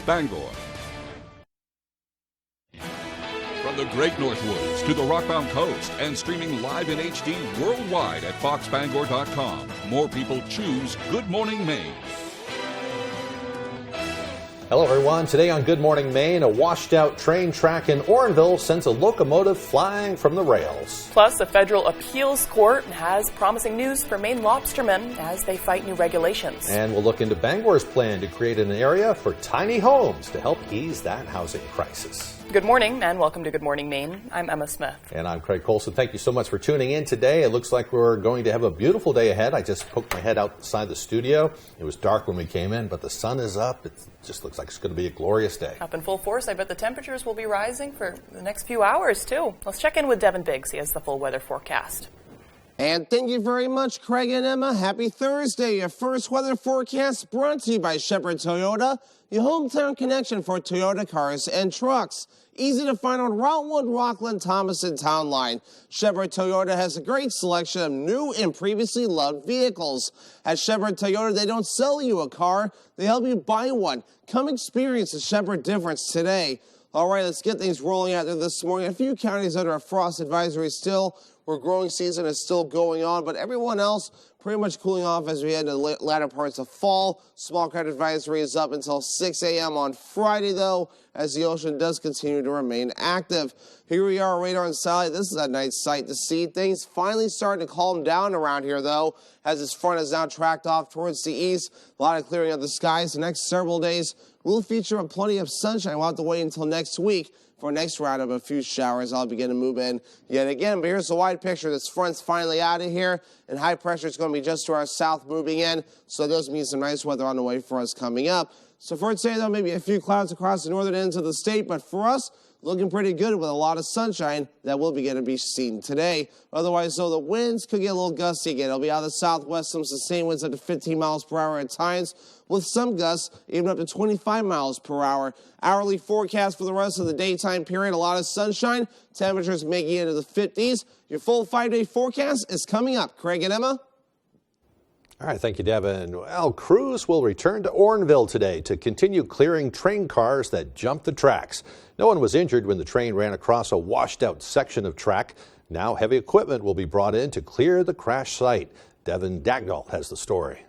Bangor. From the Great Northwoods to the Rockbound Coast and streaming live in HD worldwide at foxbangor.com, more people choose Good Morning Maine. Hello everyone. Today on Good Morning Maine, a washed out train track in Orangeville sends a locomotive flying from the rails. Plus, a federal appeals court has promising news for Maine lobstermen as they fight new regulations. And we'll look into Bangor's plan to create an area for tiny homes to help ease that housing crisis. Good morning and welcome to Good Morning Maine. I'm Emma Smith. And I'm Craig Colson. Thank you so much for tuning in today. It looks like we're going to have a beautiful day ahead. I just poked my head outside the studio. It was dark when we came in, but the sun is up. It just looks like it's going to be a glorious day. Up in full force. I bet the temperatures will be rising for the next few hours, too. Let's check in with Devin Biggs. He has the full weather forecast. And thank you very much, Craig and Emma. Happy Thursday. Your first weather forecast brought to you by Shepherd Toyota, your hometown connection for Toyota cars and trucks. Easy to find on Route 1, Rockland, Thomas, and Town Line. Shepherd Toyota has a great selection of new and previously loved vehicles. At Shepherd Toyota, they don't sell you a car, they help you buy one. Come experience the Shepherd difference today. All right, let's get things rolling out there this morning. A few counties under a frost advisory still, where growing season is still going on, but everyone else pretty much cooling off as we head into the latter parts of fall. Small craft advisory is up until 6 a.m. on Friday, though, as the ocean does continue to remain active. Here we are, radar and satellite. This is a nice sight to see. Things finally starting to calm down around here, though, as this front is now tracked off towards the east. A lot of clearing of the skies. The next several days will feature plenty of sunshine. We'll have to wait until next week for our next round of a few showers. I'll begin to move in yet again. But here's the wide picture. This front's finally out of here, and high pressure is going to be just to our south moving in. So that does mean some nice weather on the way for us coming up. So for today, though, maybe a few clouds across the northern ends of the state. But for us, looking pretty good with a lot of sunshine that will begin to be seen today. Otherwise, though, the winds could get a little gusty again. It'll be out of the southwest, some sustained winds up to 15 miles per hour at times, with some gusts even up to 25 miles per hour. Hourly forecast for the rest of the daytime period, a lot of sunshine, temperatures making it into the 50s. Your full 5-day forecast is coming up. Craig and Emma. All right, thank you, Devin. Well, crews will return to Orangeville today to continue clearing train cars that jumped the tracks. No one was injured when the train ran across a washed-out section of track. Now heavy equipment will be brought in to clear the crash site. Devin Dagnall has the story.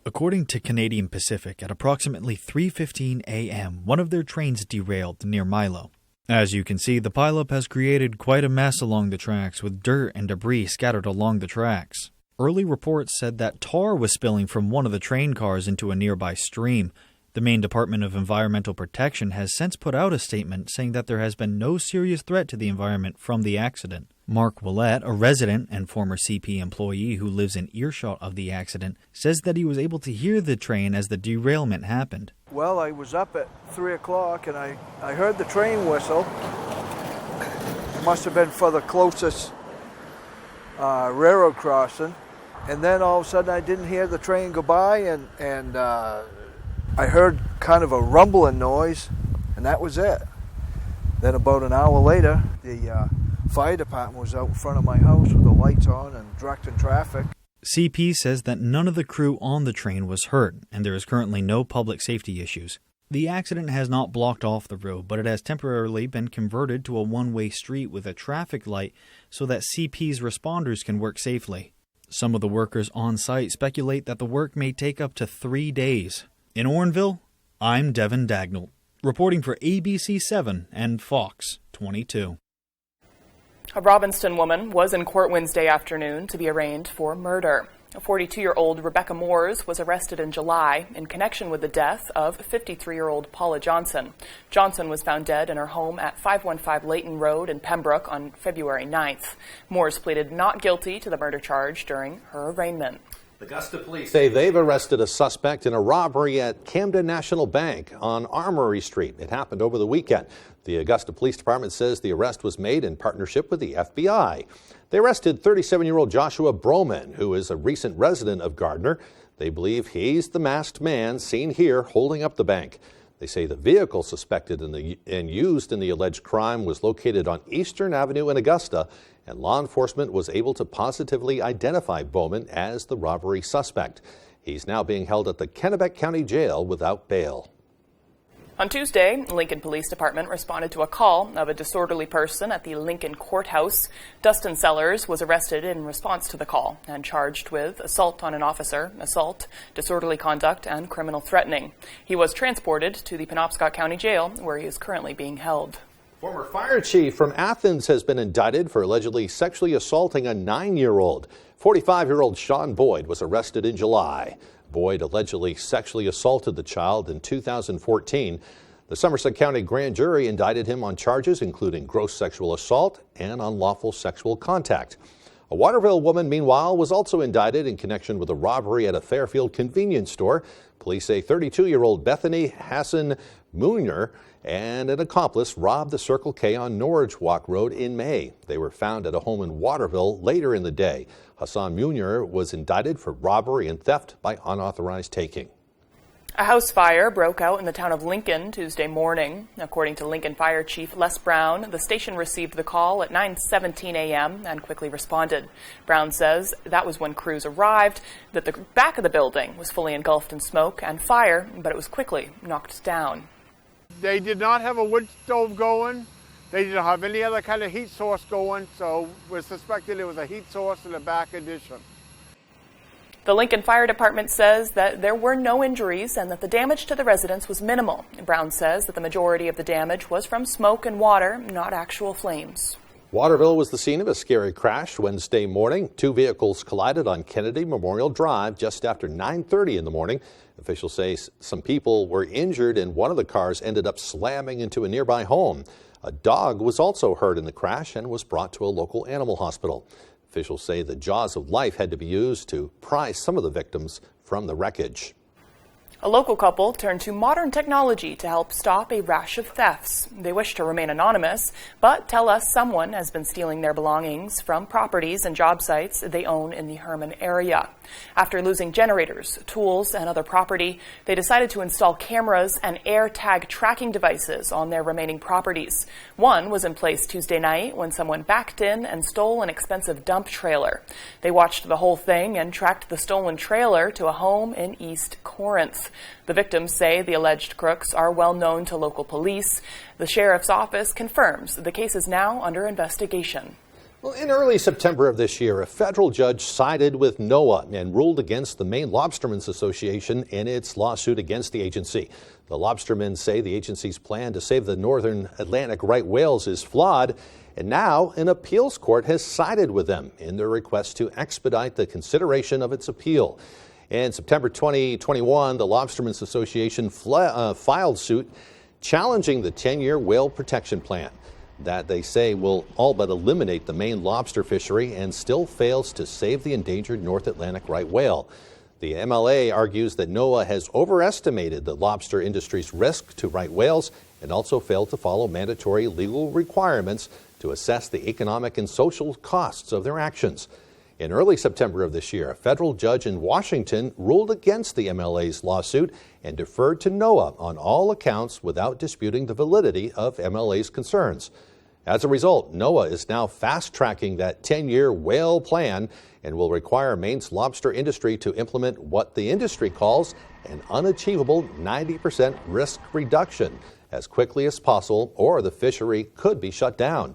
According to Canadian Pacific, at approximately 3:15 a.m., one of their trains derailed near Milo. As you can see, the pileup has created quite a mess along the tracks, with dirt and debris scattered along the tracks. Early reports said that tar was spilling from one of the train cars into a nearby stream. The Maine Department of Environmental Protection has since put out a statement saying that there has been no serious threat to the environment from the accident. Mark Willett, a resident and former CP employee who lives in earshot of the accident, says that he was able to hear the train as the derailment happened. Well, I was up at 3 o'clock and I heard the train whistle. Must have been for the closest railroad crossing. And then all of a sudden I didn't hear the train go by and I heard kind of a rumbling noise, and that was it. Then about an hour later, the fire department was out in front of my house with the lights on and directing traffic. CP says that none of the crew on the train was hurt, and there is currently no public safety issues. The accident has not blocked off the road, but it has temporarily been converted to a one-way street with a traffic light so that CP's responders can work safely. Some of the workers on site speculate that the work may take up to 3 days. In Orangeville, I'm Devin Dagnall, reporting for ABC 7 and Fox 22. A Robbinston woman was in court Wednesday afternoon to be arraigned for murder. A 42-year-old Rebecca Moores was arrested in July in connection with the death of 53-year-old Paula Johnson. Johnson was found dead in her home at 515 Layton Road in Pembroke on February 9th. Moores pleaded not guilty to the murder charge during her arraignment. Augusta police say they've arrested a suspect in a robbery at Camden National Bank on Armory Street. It happened over the weekend. The Augusta Police Department says the arrest was made in partnership with the FBI. They arrested 37-year-old Joshua Broman, who is a recent resident of Gardner. They believe he's the masked man seen here holding up the bank. They say the vehicle suspected and used in the alleged crime was located on Eastern Avenue in Augusta, and law enforcement was able to positively identify Bowman as the robbery suspect. He's now being held at the Kennebec County Jail without bail. On Tuesday, Lincoln Police Department responded to a call of a disorderly person at the Lincoln Courthouse. Dustin Sellers was arrested in response to the call and charged with assault on an officer, assault, disorderly conduct, and criminal threatening. He was transported to the Penobscot County Jail, where he is currently being held. Former fire chief from Athens has been indicted for allegedly sexually assaulting a 9-year-old. 45-year-old Sean Boyd was arrested in July. Boyd allegedly sexually assaulted the child in 2014. The Somerset County grand jury indicted him on charges including gross sexual assault and unlawful sexual contact. A Waterville woman, meanwhile, was also indicted in connection with a robbery at a Fairfield convenience store. Police say 32-year-old Bethany Hassan Munir and an accomplice robbed the Circle K on Norwich Walk Road in May. They were found at a home in Waterville later in the day. Hassan Munir was indicted for robbery and theft by unauthorized taking. A house fire broke out in the town of Lincoln Tuesday morning. According to Lincoln Fire Chief Les Brown, the station received the call at 9:17 a.m. and quickly responded. Brown says that was when crews arrived, that the back of the building was fully engulfed in smoke and fire, but it was quickly knocked down. They did not have a wood stove going. They didn't have any other kind of heat source going, so we're suspecting it was a heat source in the back addition. The Lincoln Fire Department says that there were no injuries and that the damage to the residence was minimal. Brown says that the majority of the damage was from smoke and water, not actual flames. Waterville was the scene of a scary crash Wednesday morning. Two vehicles collided on Kennedy Memorial Drive just after 9:30 in the morning. Officials say some people were injured and one of the cars ended up slamming into a nearby home. A dog was also hurt in the crash and was brought to a local animal hospital. Officials say the jaws of life had to be used to pry some of the victims from the wreckage. A local couple turned to modern technology to help stop a rash of thefts. They wish to remain anonymous, but tell us someone has been stealing their belongings from properties and job sites they own in the Herman area. After losing generators, tools, and other property, they decided to install cameras and air tag tracking devices on their remaining properties. One was in place Tuesday night when someone backed in and stole an expensive dump trailer. They watched the whole thing and tracked the stolen trailer to a home in East Corinth. The victims say the alleged crooks are well known to local police. The sheriff's office confirms the case is now under investigation. Well, in early September of this year, a federal judge sided with NOAA and ruled against the Maine Lobstermen's Association in its lawsuit against the agency. The lobstermen say the agency's plan to save the northern Atlantic right whales is flawed, and now an appeals court has sided with them in their request to expedite the consideration of its appeal. In September 2021, the Lobstermen's Association filed suit challenging the 10-year whale protection plan that they say will all but eliminate the Maine lobster fishery and still fails to save the endangered North Atlantic right whale. The MLA argues that NOAA has overestimated the lobster industry's risk to right whales and also failed to follow mandatory legal requirements to assess the economic and social costs of their actions. In early September of this year, a federal judge in Washington ruled against the MLA's lawsuit and deferred to NOAA on all accounts without disputing the validity of MLA's concerns. As a result, NOAA is now fast-tracking that 10-year whale plan and will require Maine's lobster industry to implement what the industry calls an unachievable 90% risk reduction as quickly as possible, or the fishery could be shut down.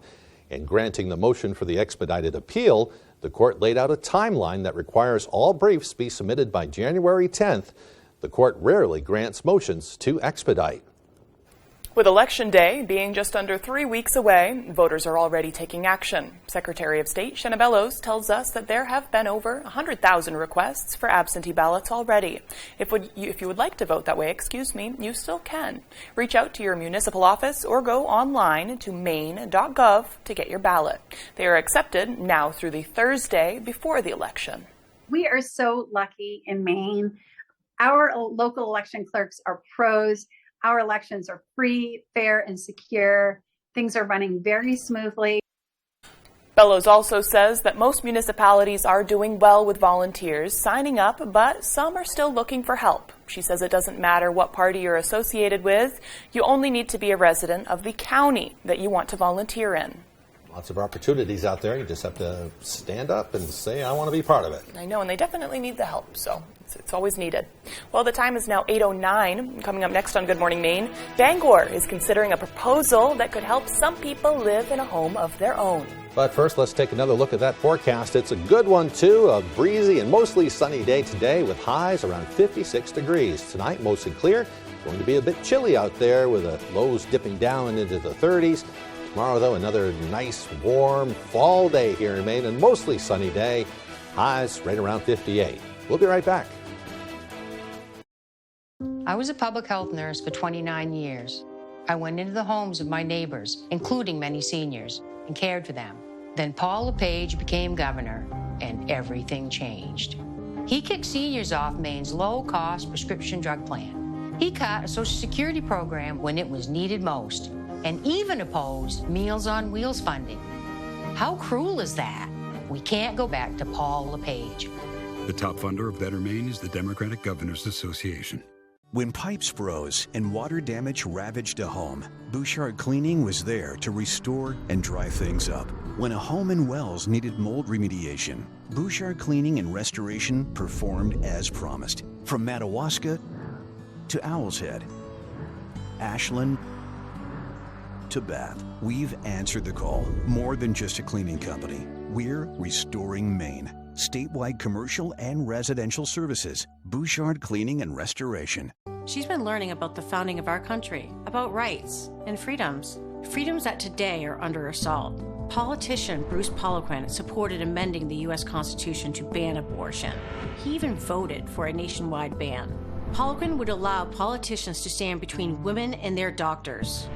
In granting the motion for the expedited appeal, the court laid out a timeline that requires all briefs be submitted by January 10th. The court rarely grants motions to expedite. With Election Day being just under 3 weeks away, voters are already taking action. Secretary of State Shenna Bellows tells us that there have been over 100,000 requests for absentee ballots already. If you would like to vote that way, you still can. Reach out to your municipal office or go online to maine.gov to get your ballot. They are accepted now through the Thursday before the election. We are so lucky in Maine. Our local election clerks are pros. Our elections are free, fair, and secure. Things are running very smoothly. Bellows also says that most municipalities are doing well with volunteers signing up, but some are still looking for help. She says it doesn't matter what party you're associated with. You only need to be a resident of the county that you want to volunteer in. Lots of opportunities out there. You just have to stand up and say, I want to be part of it. I know, and they definitely need the help, so It's always needed. Well, the time is now 8:09. Coming up next on Good Morning Maine, Bangor is considering a proposal that could help some people live in a home of their own. But first, let's take another look at that forecast. It's a good one, too. A breezy and mostly sunny day today with highs around 56 degrees. Tonight, mostly clear. Going to be a bit chilly out there with the lows dipping down into the 30s. Tomorrow, though, another nice, warm fall day here in Maine and mostly sunny day. Highs right around 58. We'll be right back. I was a public health nurse for 29 years. I went into the homes of my neighbors, including many seniors, and cared for them. Then Paul LePage became governor, and everything changed. He kicked seniors off Maine's low-cost prescription drug plan. He cut a Social Security program when it was needed most, and even opposed Meals on Wheels funding. How cruel is that? We can't go back to Paul LePage. The top funder of Better Maine is the Democratic Governors Association. When pipes froze and water damage ravaged a home, Bouchard Cleaning was there to restore and dry things up. When a home in Wells needed mold remediation, Bouchard Cleaning and Restoration performed as promised. From Madawaska to Owl's Head, Ashland to Bath, we've answered the call. More than just a cleaning company, we're restoring Maine. Statewide commercial and residential services. Bouchard Cleaning and Restoration. She's been learning about the founding of our country, about rights and freedoms. Freedoms that today are under assault. Politician Bruce Poliquin supported amending the U.S. Constitution to ban abortion. He even voted for a nationwide ban. Poliquin would allow politicians to stand between women and their doctors.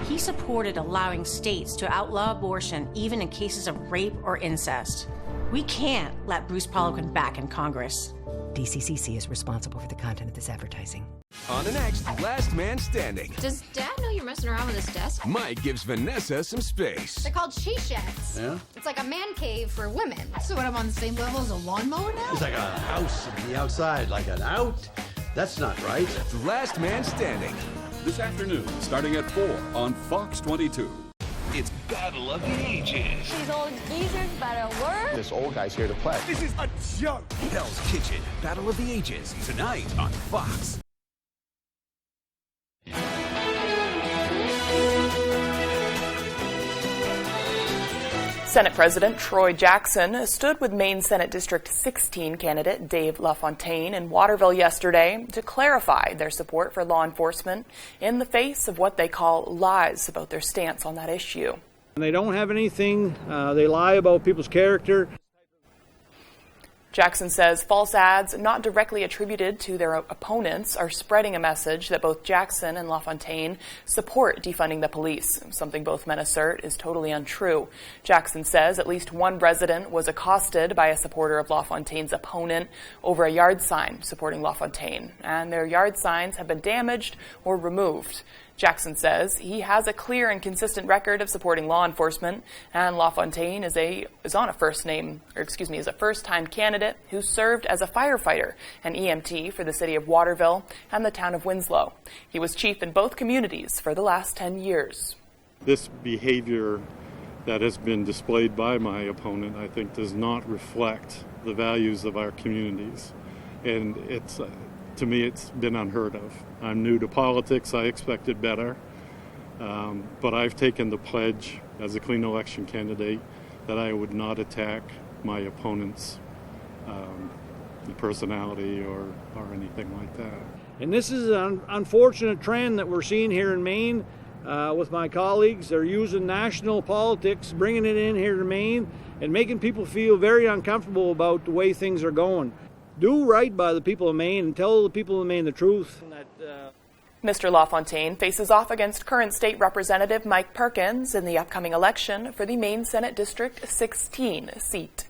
He supported allowing states to outlaw abortion even in cases of rape or incest. We can't let Bruce Poliquin back in Congress. DCCC is responsible for the content of this advertising. On the next Last Man Standing. Does Dad know you're messing around with his desk? Mike gives Vanessa some space. They're called she sheds. Yeah? It's like a man cave for women. So what, I'm on the same level as a lawnmower now? It's like a house on the outside, like an out. That's not right. Last Man Standing. This afternoon, starting at 4 on Fox 22. It's Battle of the Ages. These old geezers better work. This old guy's here to play. This is a joke. Hell's Kitchen, Battle of the Ages, tonight on Fox. Senate President Troy Jackson stood with Maine Senate District 16 candidate Dave LaFontaine in Waterville yesterday to clarify their support for law enforcement in the face of what they call lies about their stance on that issue. They don't have anything. They lie about people's character. Jackson says false ads not directly attributed to their opponents are spreading a message that both Jackson and LaFontaine support defunding the police, something both men assert is totally untrue. Jackson says at least one resident was accosted by a supporter of LaFontaine's opponent over a yard sign supporting LaFontaine, and their yard signs have been damaged or removed. Jackson says he has a clear and consistent record of supporting law enforcement, and LaFontaine is a first-time candidate who served as a firefighter and EMT for the city of Waterville and the town of Winslow. He was chief in both communities for the last 10 years. This behavior that has been displayed by my opponent, I think, does not reflect the values of our communities, and to me, it's been unheard of. I'm new to politics. I expected better. But I've taken the pledge as a clean election candidate that I would not attack my opponent's personality or anything like that. And this is an unfortunate trend that we're seeing here in Maine with my colleagues. They're using national politics, bringing it in here to Maine, and making people feel very uncomfortable about the way things are going. Do right by the people of Maine and tell the people of Maine the truth. Mr. LaFontaine faces off against current state representative Mike Perkins in the upcoming election for the Maine Senate District 16 seat.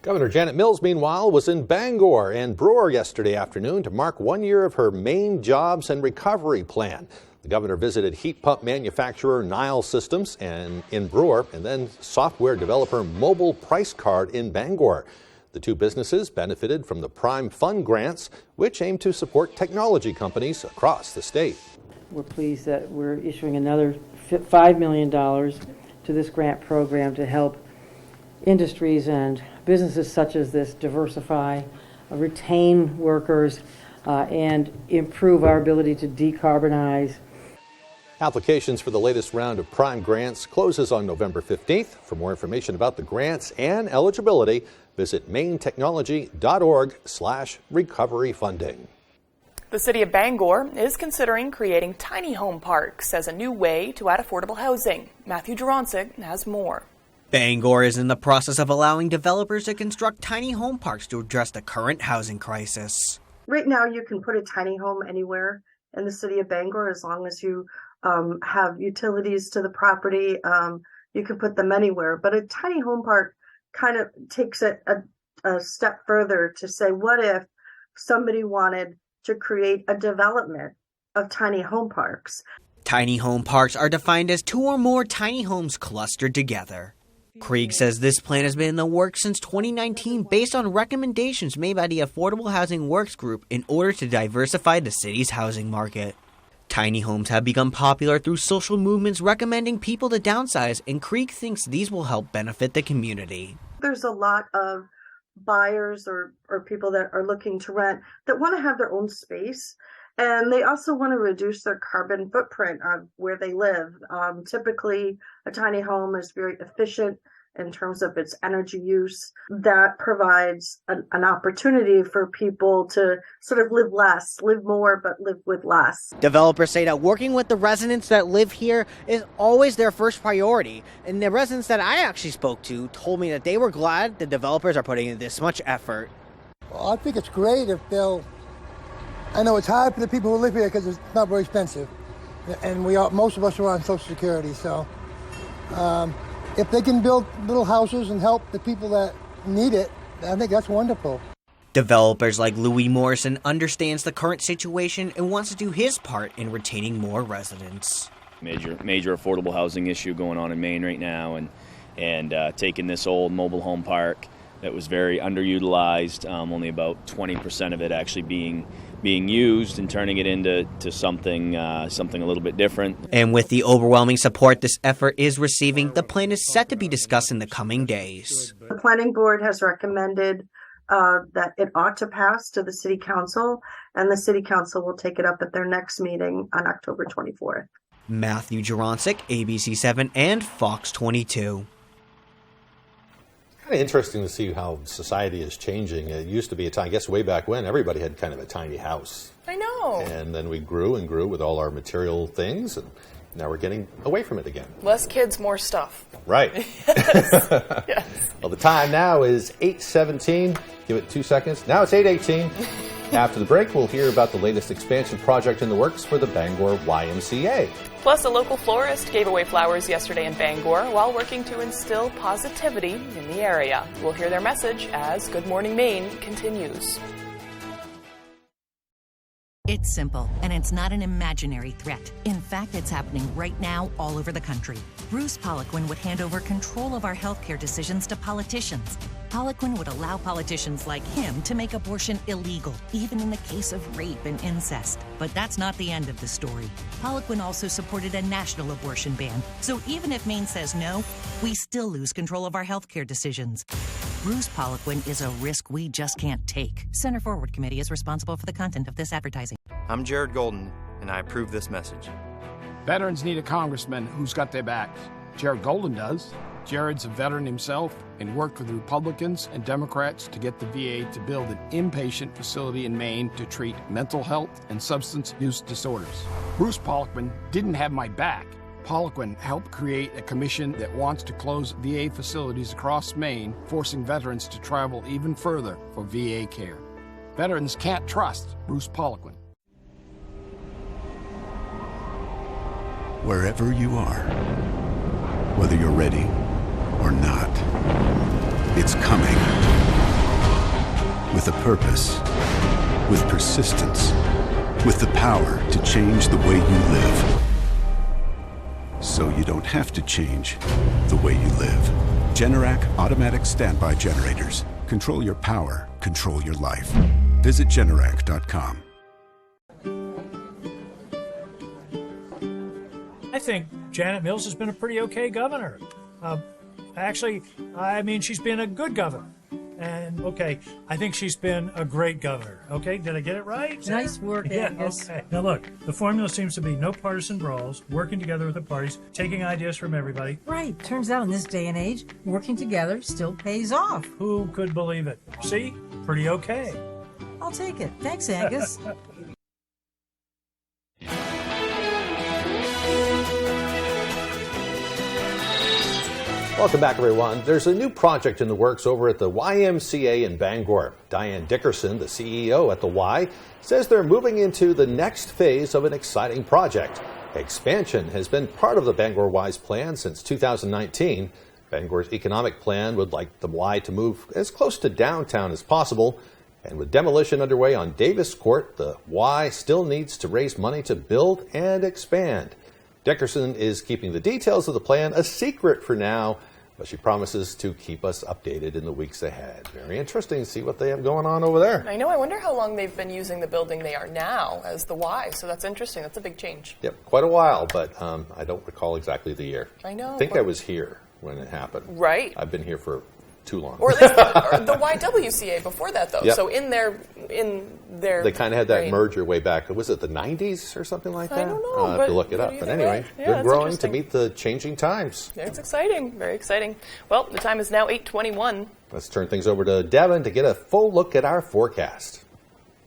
Governor Janet Mills, meanwhile, was in Bangor and Brewer yesterday afternoon to mark 1 year of her Maine Jobs and Recovery Plan. The governor visited heat pump manufacturer Nile Systems in Brewer and then software developer Mobile Price Card in Bangor. The two businesses benefited from the Prime Fund grants, which aim to support technology companies across the state. We're pleased that we're issuing another $5 million to this grant program to help industries and businesses such as this diversify retain workers, and improve our ability to decarbonize. Applications for the latest round of Prime grants closes on November 15th. For more information about the grants and eligibility, visit mainetechnology.org/recovery funding. The city of Bangor is considering creating tiny home parks as a new way to add affordable housing. Matthew Duronsik has more. Bangor is in the process of allowing developers to construct tiny home parks to address the current housing crisis. Right now, you can put a tiny home anywhere in the city of Bangor as long as you have utilities to the property. You can put them anywhere. But a tiny home park kind of takes it a step further to say, what if somebody wanted to create a development of tiny home parks? Tiny home parks are defined as 2 or more tiny homes clustered together. Krieg says this plan has been in the works since 2019 based on recommendations made by the Affordable Housing Works Group in order to diversify the city's housing market. Tiny homes have become popular through social movements recommending people to downsize, and Krieg thinks these will help benefit the community. There's a lot of buyers or people that are looking to rent that want to have their own space, and they also want to reduce their carbon footprint of where they live. Typically, a tiny home is very efficient in terms of its energy use. That provides an opportunity for people to sort of live less, live more, but live with less. Developers say that working with the residents that live here is always their first priority. And the residents that I actually spoke to told me that they were glad the developers are putting in this much effort. Well, I think it's great if they'll... I know it's hard for the people who live here because it's not very expensive. And most of us are on Social Security, so... if they can build little houses and help the people that need it, I think that's wonderful. Developers like Louis Morrison understands the current situation and wants to do his part in retaining more residents. Major affordable housing issue going on in Maine right now, and taking this old mobile home park that was very underutilized, only about 20% of it actually being used, and turning it into something a little bit different. And with the overwhelming support this effort is receiving, the plan is set to be discussed in the coming days. The planning board has recommended that it ought to pass to the city council, and the city council will take it up at their next meeting on October 24th. Matthew Duronsik, ABC7 and Fox 22. Kind of interesting to see how society is changing. It used to be a time, I guess way back when, everybody had kind of a tiny house. I know. And then we grew and grew with all our material things, and now we're getting away from it again. Less kids, more stuff. Right. Yes. Yes. Well, the time now is 8:17. Give it 2 seconds. Now it's 8:18. After the break, we'll hear about the latest expansion project in the works for the Bangor YMCA. Plus, a local florist gave away flowers yesterday in Bangor while working to instill positivity in the area. We'll hear their message as Good Morning Maine continues. It's simple, and it's not an imaginary threat. In fact, it's happening right now all over the country. Bruce Poliquin would hand over control of our healthcare decisions to politicians. Poliquin would allow politicians like him to make abortion illegal, even in the case of rape and incest. But that's not the end of the story. Poliquin also supported a national abortion ban. So even if Maine says no, we still lose control of our healthcare decisions. Bruce Poliquin is a risk we just can't take. Center Forward Committee is responsible for the content of this advertising. I'm Jared Golden, and I approve this message. Veterans need a congressman who's got their backs. Jared Golden does. Jared's a veteran himself and worked with Republicans and Democrats to get the VA to build an inpatient facility in Maine to treat mental health and substance use disorders. Bruce Poliquin didn't have my back. Poliquin helped create a commission that wants to close VA facilities across Maine, forcing veterans to travel even further for VA care. Veterans can't trust Bruce Poliquin. Wherever you are, whether you're ready or not, it's coming. With a purpose, with persistence, with the power to change the way you live. So you don't have to change the way you live. Generac automatic standby generators. Control your power, control your life. Visit Generac.com. I think Janet Mills has been a pretty okay governor. Actually, I mean, she's been a good governor. And, okay, I think she's been a great governor. Okay, did I get it right? Nice work, Angus. Okay. Now, look, the formula seems to be no partisan brawls, working together with the parties, taking ideas from everybody. Right. Turns out in this day and age, working together still pays off. Who could believe it? See? Pretty okay. I'll take it. Thanks, Angus. Welcome back, everyone. There's a new project in the works over at the YMCA in Bangor. Diane Dickerson, the CEO at the Y, says they're moving into the next phase of an exciting project. Expansion has been part of the Bangor Y's plan since 2019. Bangor's economic plan would like the Y to move as close to downtown as possible. And with demolition underway on Davis Court, the Y still needs to raise money to build and expand. Dickerson is keeping the details of the plan a secret for now, but she promises to keep us updated in the weeks ahead. Very interesting to see what they have going on over there. I know. I wonder how long they've been using the building they are now as the Y. So that's interesting. That's a big change. Yep, quite a while, but I don't recall exactly the year. I know. I think I was here when it happened. Right. I've been here for too long. Or at least the YWCA before that, though. Yep. So in their they kind of had that merger way back. Was it the 90s or something like that? I don't know. I'll have to look it up. But anyway, they're growing to meet the changing times. It's exciting. Very exciting. Well, the time is now 8:21. Let's turn things over to Devin to get a full look at our forecast.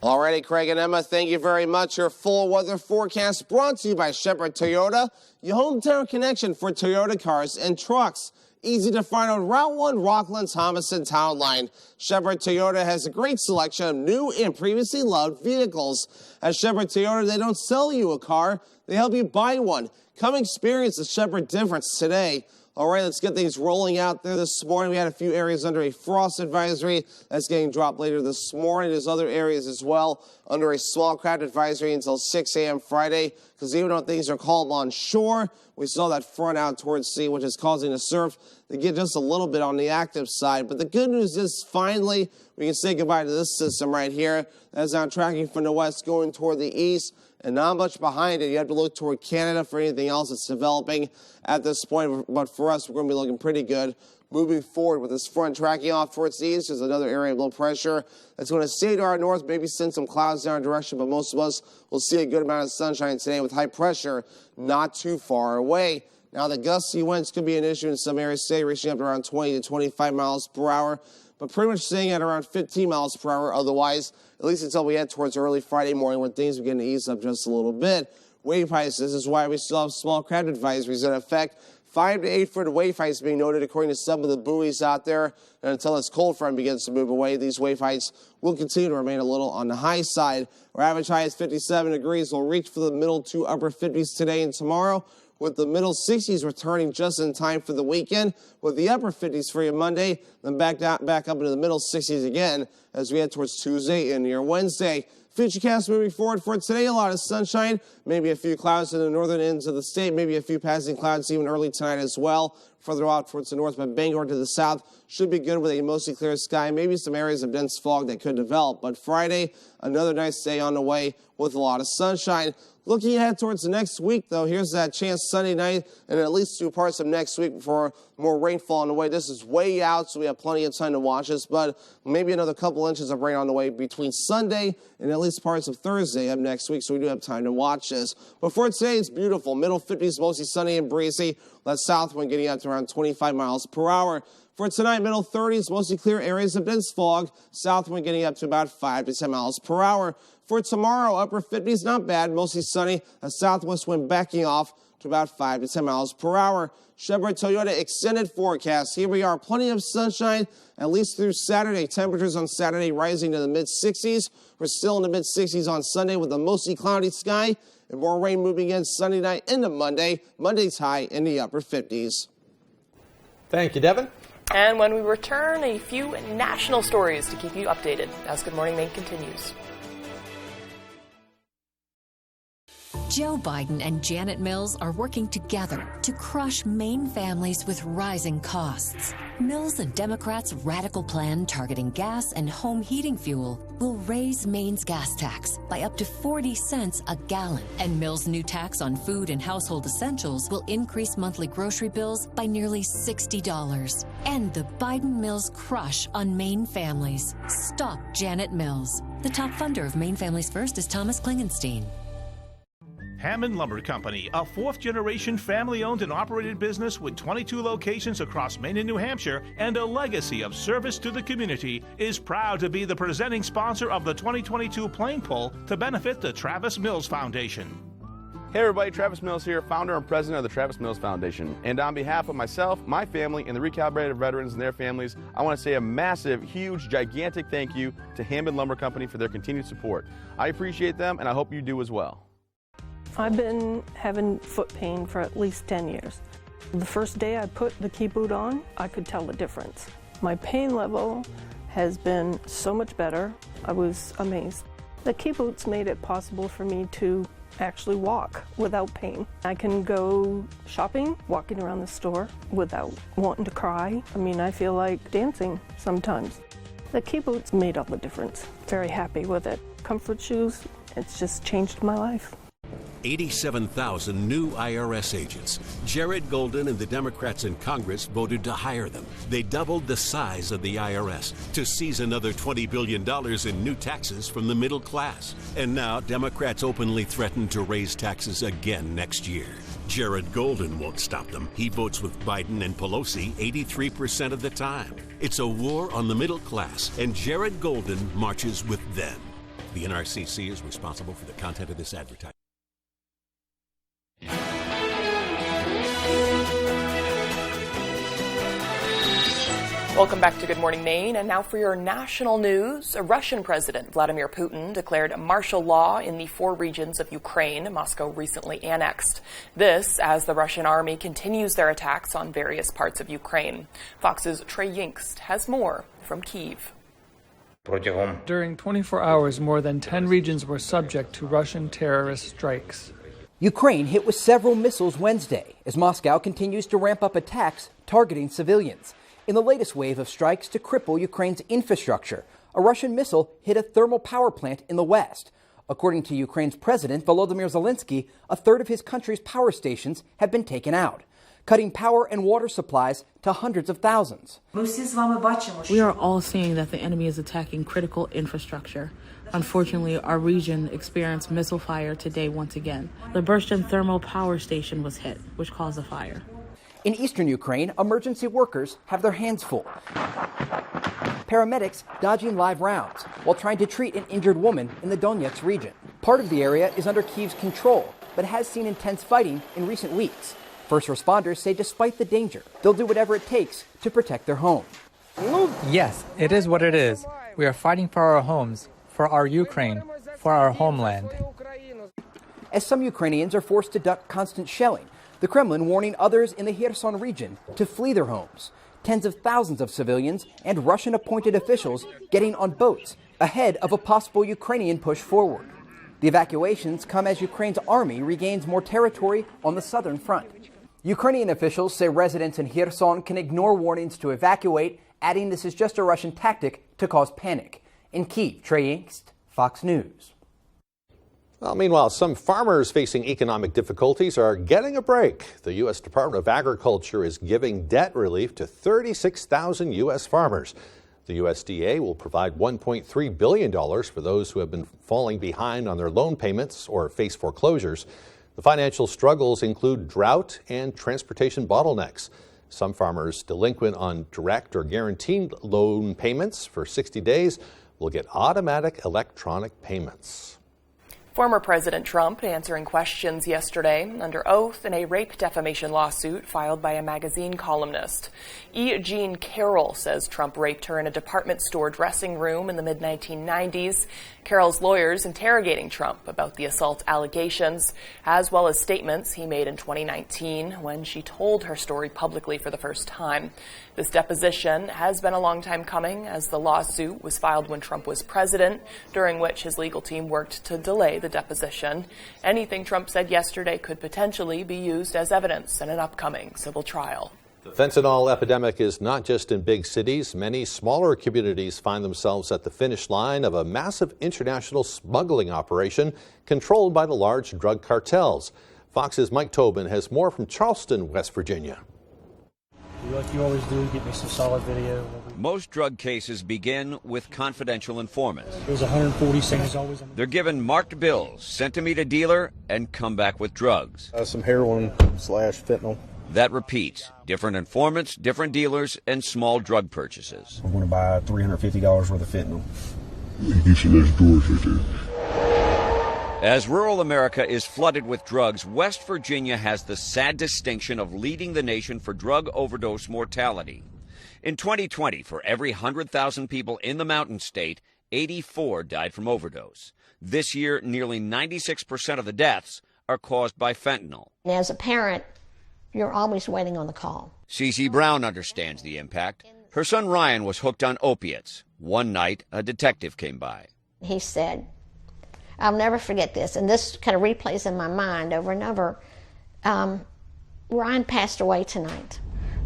Alrighty, Craig and Emma, thank you very much. Your full weather forecast brought to you by Shepherd Toyota, your hometown connection for Toyota cars and trucks. Easy to find on Route 1, Rockland's Thomason Town Line. Shepherd Toyota has a great selection of new and previously loved vehicles. At Shepherd Toyota, they don't sell you a car, they help you buy one. Come experience the Shepherd difference today. All right, let's get things rolling out there this morning. We had a few areas under a frost advisory. That's getting dropped later this morning. There's other areas as well under a small craft advisory until 6 a.m. Friday, because even though things are calm on shore, we saw that front out towards sea, which is causing the surf to get just a little bit on the active side. But the good news is finally we can say goodbye to this system right here. That's now tracking from the west going toward the east. And not much behind it. You have to look toward Canada for anything else that's developing at this point. But for us, we're going to be looking pretty good moving forward with this front tracking off towards the east. There's another area of low pressure that's going to stay to our north, maybe send some clouds in our direction. But most of us will see a good amount of sunshine today with high pressure not too far away. Now, the gusty winds could be an issue in some areas today, reaching up to around 20 to 25 miles per hour. But pretty much staying at around 15 miles per hour otherwise, at least until we head towards early Friday morning when things begin to ease up just a little bit. Wave heights, this is why we still have small craft advisories in effect. 5 to 8 foot wave heights being noted according to some of the buoys out there. And until this cold front begins to move away, these wave heights will continue to remain a little on the high side. Our average high is 57 degrees. We'll reach for the middle to upper 50s today and tomorrow, with the middle 60s returning just in time for the weekend, with the upper 50s for your Monday, then back up into the middle 60s again as we head towards Tuesday and near Wednesday. Futurecast moving forward for today, a lot of sunshine, maybe a few clouds in the northern ends of the state, maybe a few passing clouds even early tonight as well. Further out towards the north, but Bangor to the south should be good with a mostly clear sky, maybe some areas of dense fog that could develop. But Friday, another nice day on the way with a lot of sunshine. Looking ahead towards the next week, though, here's that chance Sunday night and at least 2 parts of next week before more rainfall on the way. This is way out, so we have plenty of time to watch this, but maybe another couple inches of rain on the way between Sunday and at least parts of Thursday of next week, so we do have time to watch this. But for today, it's beautiful. Middle 50s, mostly sunny and breezy. That south wind getting up to around 25 miles per hour. For tonight, middle 30s, mostly clear areas of dense fog. South wind getting up to about 5 to 10 miles per hour. For tomorrow, upper 50s, not bad, mostly sunny. A southwest wind backing off to about 5 to 10 miles per hour. Shepherd Toyota extended forecast. Here we are, plenty of sunshine, at least through Saturday. Temperatures on Saturday rising to the mid-60s. We're still in the mid-60s on Sunday with a mostly cloudy sky. And more rain moving in Sunday night into Monday. Monday's high in the upper 50s. Thank you, Devin. And when we return, a few national stories to keep you updated as Good Morning Maine continues. Joe Biden and Janet Mills are working together to crush Maine families with rising costs. Mills and Democrats' radical plan targeting gas and home heating fuel will raise Maine's gas tax by up to 40 cents a gallon. And Mills' new tax on food and household essentials will increase monthly grocery bills by nearly $60. End the Biden-Mills crush on Maine families. Stop Janet Mills. The top funder of Maine Families First is Thomas Klingenstein. Hammond Lumber Company, a fourth-generation family-owned and operated business with 22 locations across Maine and New Hampshire and a legacy of service to the community, is proud to be the presenting sponsor of the 2022 Plane Pull to benefit the Travis Mills Foundation. Hey everybody, Travis Mills here, founder and president of the Travis Mills Foundation. And on behalf of myself, my family, and the recalibrated veterans and their families, I want to say a massive, huge, gigantic thank you to Hammond Lumber Company for their continued support. I appreciate them, and I hope you do as well. I've been having foot pain for at least 10 years. The first day I put the key boot on, I could tell the difference. My pain level has been so much better. I was amazed. The key boots made it possible for me to actually walk without pain. I can go shopping, walking around the store without wanting to cry. I mean, I feel like dancing sometimes. The key boots made all the difference. Very happy with it. Comfort shoes, it's just changed my life. 87,000 new IRS agents. Jared Golden and the Democrats in Congress voted to hire them. They doubled the size of the IRS to seize another $20 billion in new taxes from the middle class. And now Democrats openly threaten to raise taxes again next year. Jared Golden won't stop them. He votes with Biden and Pelosi 83% of the time. It's a war on the middle class, and Jared Golden marches with them. The NRCC is responsible for the content of this advertisement. Welcome back to Good Morning Maine. And now for your national news. Russian President Vladimir Putin declared martial law in the 4 regions of Ukraine Moscow recently annexed. This as the Russian army continues their attacks on various parts of Ukraine. Fox's Trey Yinkst has more from Kyiv. During 24 hours, more than 10 regions were subject to Russian terrorist strikes. Ukraine hit with several missiles Wednesday as Moscow continues to ramp up attacks targeting civilians. In the latest wave of strikes to cripple Ukraine's infrastructure, a Russian missile hit a thermal power plant in the west. According to Ukraine's president, Volodymyr Zelensky, a third of his country's power stations have been taken out, cutting power and water supplies to hundreds of thousands. We are all seeing that the enemy is attacking critical infrastructure. Unfortunately, our region experienced missile fire today once again. The Burshin thermal power station was hit, which caused a fire. In eastern Ukraine, emergency workers have their hands full. Paramedics dodging live rounds while trying to treat an injured woman in the Donetsk region. Part of the area is under Kyiv's control, but has seen intense fighting in recent weeks. First responders say despite the danger, they'll do whatever it takes to protect their home. Yes, it is what it is. We are fighting for our homes, for our Ukraine, for our homeland. As some Ukrainians are forced to duck constant shelling, the Kremlin warning others in the Kherson region to flee their homes. Tens of thousands of civilians and Russian-appointed officials getting on boats ahead of a possible Ukrainian push forward. The evacuations come as Ukraine's army regains more territory on the southern front. Ukrainian officials say residents in Kherson can ignore warnings to evacuate, adding this is just a Russian tactic to cause panic. In Kyiv, Trey Yinkst, Fox News. Well, meanwhile, some farmers facing economic difficulties are getting a break. The U.S. Department of Agriculture is giving debt relief to 36,000 U.S. farmers. The USDA will provide $1.3 billion for those who have been falling behind on their loan payments or face foreclosures. The financial struggles include drought and transportation bottlenecks. Some farmers delinquent on direct or guaranteed loan payments for 60 days will get automatic electronic payments. Former President Trump answering questions yesterday under oath in a rape defamation lawsuit filed by a magazine columnist. E. Jean Carroll says Trump raped her in a department store dressing room in the mid-1990s. Carroll's lawyers interrogating Trump about the assault allegations, as well as statements he made in 2019 when she told her story publicly for the first time. This deposition has been a long time coming, as the lawsuit was filed when Trump was president, during which his legal team worked to delay the deposition. Anything Trump said yesterday could potentially be used as evidence in an upcoming civil trial. The fentanyl epidemic is not just in big cities. Many smaller communities find themselves at the finish line of a massive international smuggling operation controlled by the large drug cartels. Fox's Mike Tobin has more from Charleston, West Virginia. Like you always do, get me some solid video. Most drug cases begin with confidential informants. There's 140 things always. They're given marked bills, sent to meet a dealer, and come back with drugs. Some heroin / fentanyl. That repeats. Different informants, different dealers, and small drug purchases. I want to buy $350 worth of fentanyl. Get some less doors right there. As rural America is flooded with drugs, West Virginia has the sad distinction of leading the nation for drug overdose mortality. In 2020, for every 100,000 people in the Mountain State, 84 died from overdose. This year, nearly 96% of the deaths are caused by fentanyl. As a parent, you're always waiting on the call. Cece Brown understands the impact. Her son Ryan was hooked on opiates. One night, a detective came by. He said, I'll never forget this, and this kind of replays in my mind over and over. Ryan passed away tonight.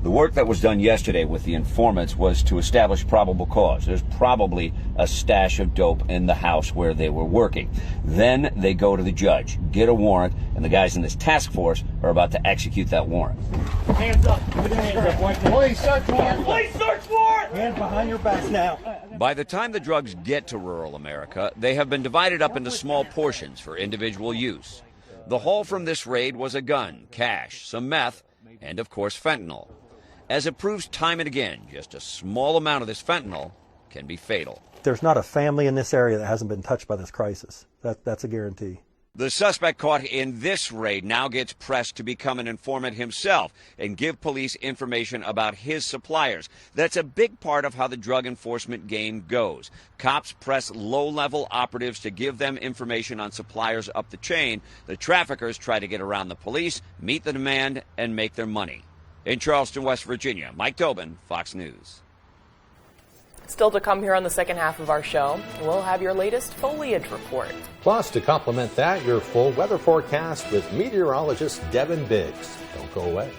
The work that was done yesterday with the informants was to establish probable cause. There's probably a stash of dope in the house where they were working. Then they go to the judge, get a warrant, and the guys in this task force are about to execute that warrant. Hands up. Put your hands up. Police search warrant. Police search warrant. Hands behind your backs now. By the time the drugs get to rural America, they have been divided up into small portions for individual use. The haul from this raid was a gun, cash, some meth, and of course fentanyl. As it proves time and again, just a small amount of this fentanyl can be fatal. There's not a family in this area that hasn't been touched by this crisis. That's a guarantee. The suspect caught in this raid now gets pressed to become an informant himself and give police information about his suppliers. That's a big part of how the drug enforcement game goes. Cops press low-level operatives to give them information on suppliers up the chain. The traffickers try to get around the police, meet the demand, and make their money. In Charleston, West Virginia, Mike Tobin, Fox News. Still to come here on the second half of our show, we'll have your latest foliage report. Plus, to complement that, your full weather forecast with meteorologist Devin Biggs. Don't go away.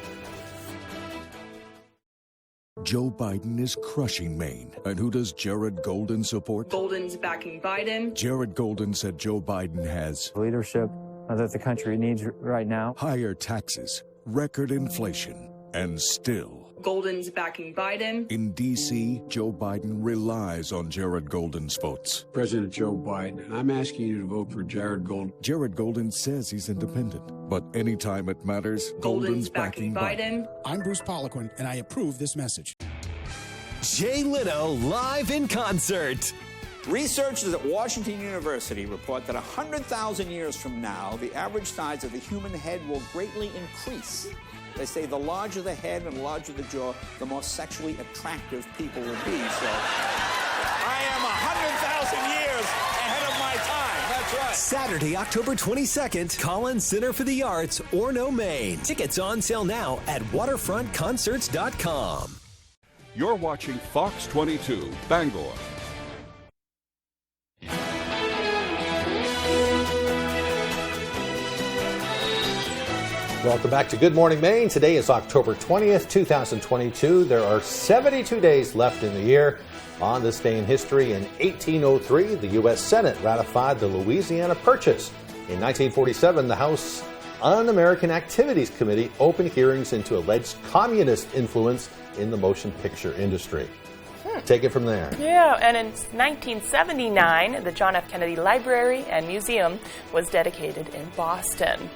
Joe Biden is crushing Maine. And who does Jared Golden support? Golden's backing Biden. Jared Golden said Joe Biden has leadership that the country needs right now. Higher taxes, record inflation, and still Golden's backing Biden. In D.C., Joe Biden relies on Jared Golden's votes. President Joe Biden, and I'm asking you to vote for Jared Golden. Jared Golden says he's independent, but anytime it matters, Golden's backing Biden. I'm Bruce Poliquin, and I approve this message. Jay Leno live in concert. Researchers at Washington University report that 100,000 years from now, the average size of the human head will greatly increase. They say the larger the head and larger the jaw, the more sexually attractive people will be. So I am 100,000 years ahead of my time. That's right. Saturday, October 22nd, Collins Center for the Arts, Orono, Maine. Tickets on sale now at waterfrontconcerts.com. You're watching Fox 22, Bangor. Welcome back to Good Morning Maine. Today is October 20th, 2022. There are 72 days left in the year. On this day in history, in 1803, the U.S. Senate ratified the Louisiana Purchase. In 1947, the House Un-American Activities Committee opened hearings into alleged communist influence in the motion picture industry. Take it from there. Yeah, and in 1979, the John F. Kennedy Library and Museum was dedicated in Boston.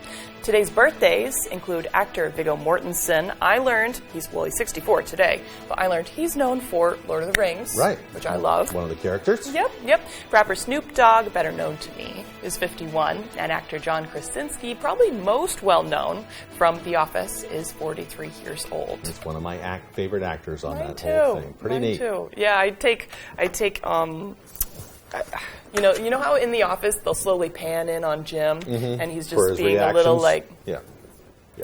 Today's birthdays include actor Viggo Mortensen. I learned he's 64 today, but I learned he's known for Lord of the Rings, right? Which I love. One of the characters. Yep. Rapper Snoop Dogg, better known to me, is 51, and actor John Krasinski, probably most well known from The Office, is 43 years old. It's one of my favorite actors on that too. whole thing. Pretty Mine neat. Too. Yeah, I take. You know how in The Office they'll slowly pan in on Jim, and he's just being reactions. A little like, yeah.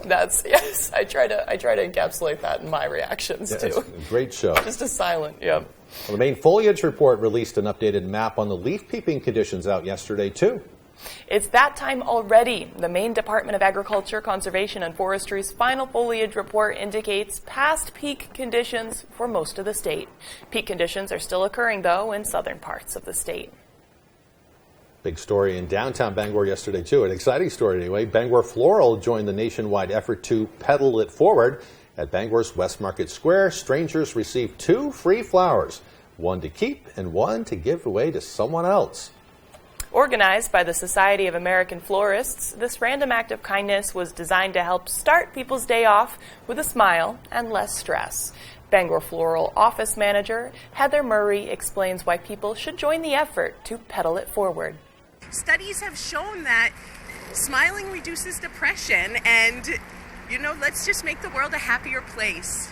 That's yes. I try to encapsulate that in my reactions too. It's a great show. Just a silent, yeah. Well, the Maine Foliage Report released an updated map on the leaf peeping conditions out yesterday too. It's that time already. The Maine Department of Agriculture, Conservation and Forestry's final foliage report indicates past peak conditions for most of the state. Peak conditions are still occurring, though, in southern parts of the state. Big story in downtown Bangor yesterday, too. An exciting story, anyway. Bangor Floral joined the nationwide effort to pedal it forward. At Bangor's West Market Square, strangers received 2 free flowers, one to keep and one to give away to someone else. Organized by the Society of American Florists, this random act of kindness was designed to help start people's day off with a smile and less stress. Bangor Floral Office Manager Heather Murray explains why people should join the effort to pedal it forward. Studies have shown that smiling reduces depression, and, let's just make the world a happier place.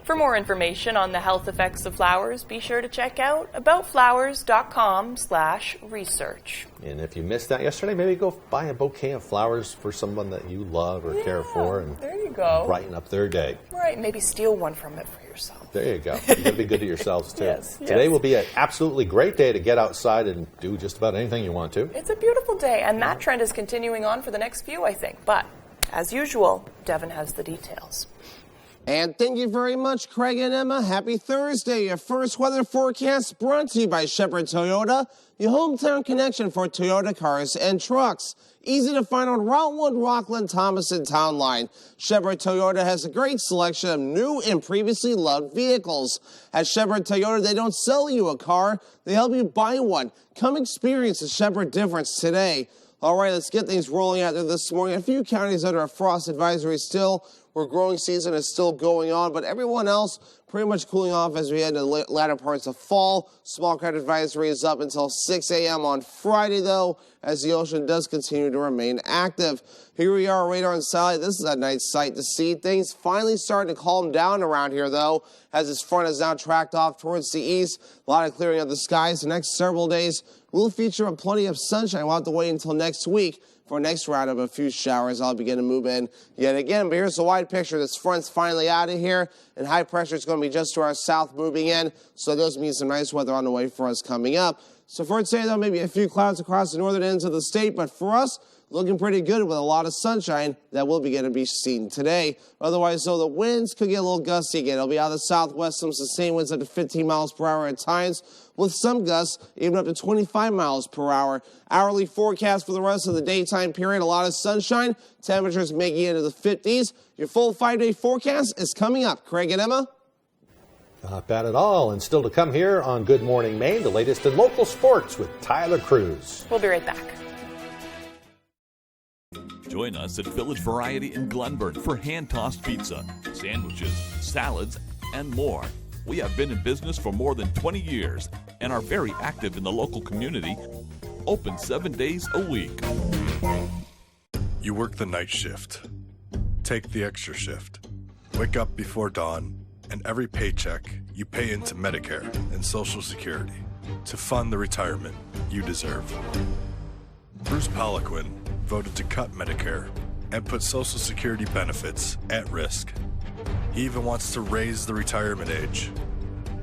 For more information on the health effects of flowers, be sure to check out aboutflowers.com/research. And if you missed that yesterday, maybe go buy a bouquet of flowers for someone that you love or care for and there you go. Brighten up their day. Right, maybe steal one from it for yourself. There you go. You got to be good to yourselves, too. Yes. Today will be an absolutely great day to get outside and do just about anything you want to. It's a beautiful day, and that trend is continuing on for the next few, I think. But, as usual, Devin has the details. And thank you very much, Craig and Emma. Happy Thursday. Your first weather forecast brought to you by Shepherd Toyota, your hometown connection for Toyota cars and trucks. Easy to find on Route 1, Rockland, Thomas, and Town Line. Shepherd Toyota has a great selection of new and previously loved vehicles. At Shepherd Toyota, they don't sell you a car, they help you buy one. Come experience the Shepherd difference today. All right, let's get things rolling out there this morning. A few counties under a frost advisory still, where growing season is still going on, but everyone else pretty much cooling off as we head into the latter parts of fall. Small craft advisory is up until 6 a.m. on Friday, though, as the ocean does continue to remain active. Here we are, radar and satellite. This is a nice sight to see. Things finally starting to calm down around here, though, as this front is now tracked off towards the east. A lot of clearing of the skies. The next several days will feature plenty of sunshine. We'll have to wait until next week for next round of a few showers. I'll begin to move in yet again. But here's the wide picture. This front's finally out of here, and high pressure is going to be just to our south moving in. So those mean some nice weather on the way for us coming up. So for today, though, maybe a few clouds across the northern ends of the state. But for us, looking pretty good with a lot of sunshine that will begin to be seen today. Otherwise, though, the winds could get a little gusty again. It'll be out of the southwest, some sustained winds up to 15 miles per hour at times, with some gusts even up to 25 miles per hour. Hourly forecast for the rest of the daytime period, a lot of sunshine, temperatures making it into the 50s. Your full 5-day forecast is coming up. Craig and Emma? Not bad at all. And still to come here on Good Morning Maine, the latest in local sports with Tyler Cruz. We'll be right back. Join us at Village Variety in Glenburn for hand-tossed pizza, sandwiches, salads, and more. We have been in business for more than 20 years and are very active in the local community, open 7 days a week. You work the night shift. Take the extra shift. Wake up before dawn, and every paycheck you pay into Medicare and Social Security to fund the retirement you deserve. Bruce Poliquin voted to cut Medicare and put Social Security benefits at risk. He even wants to raise the retirement age.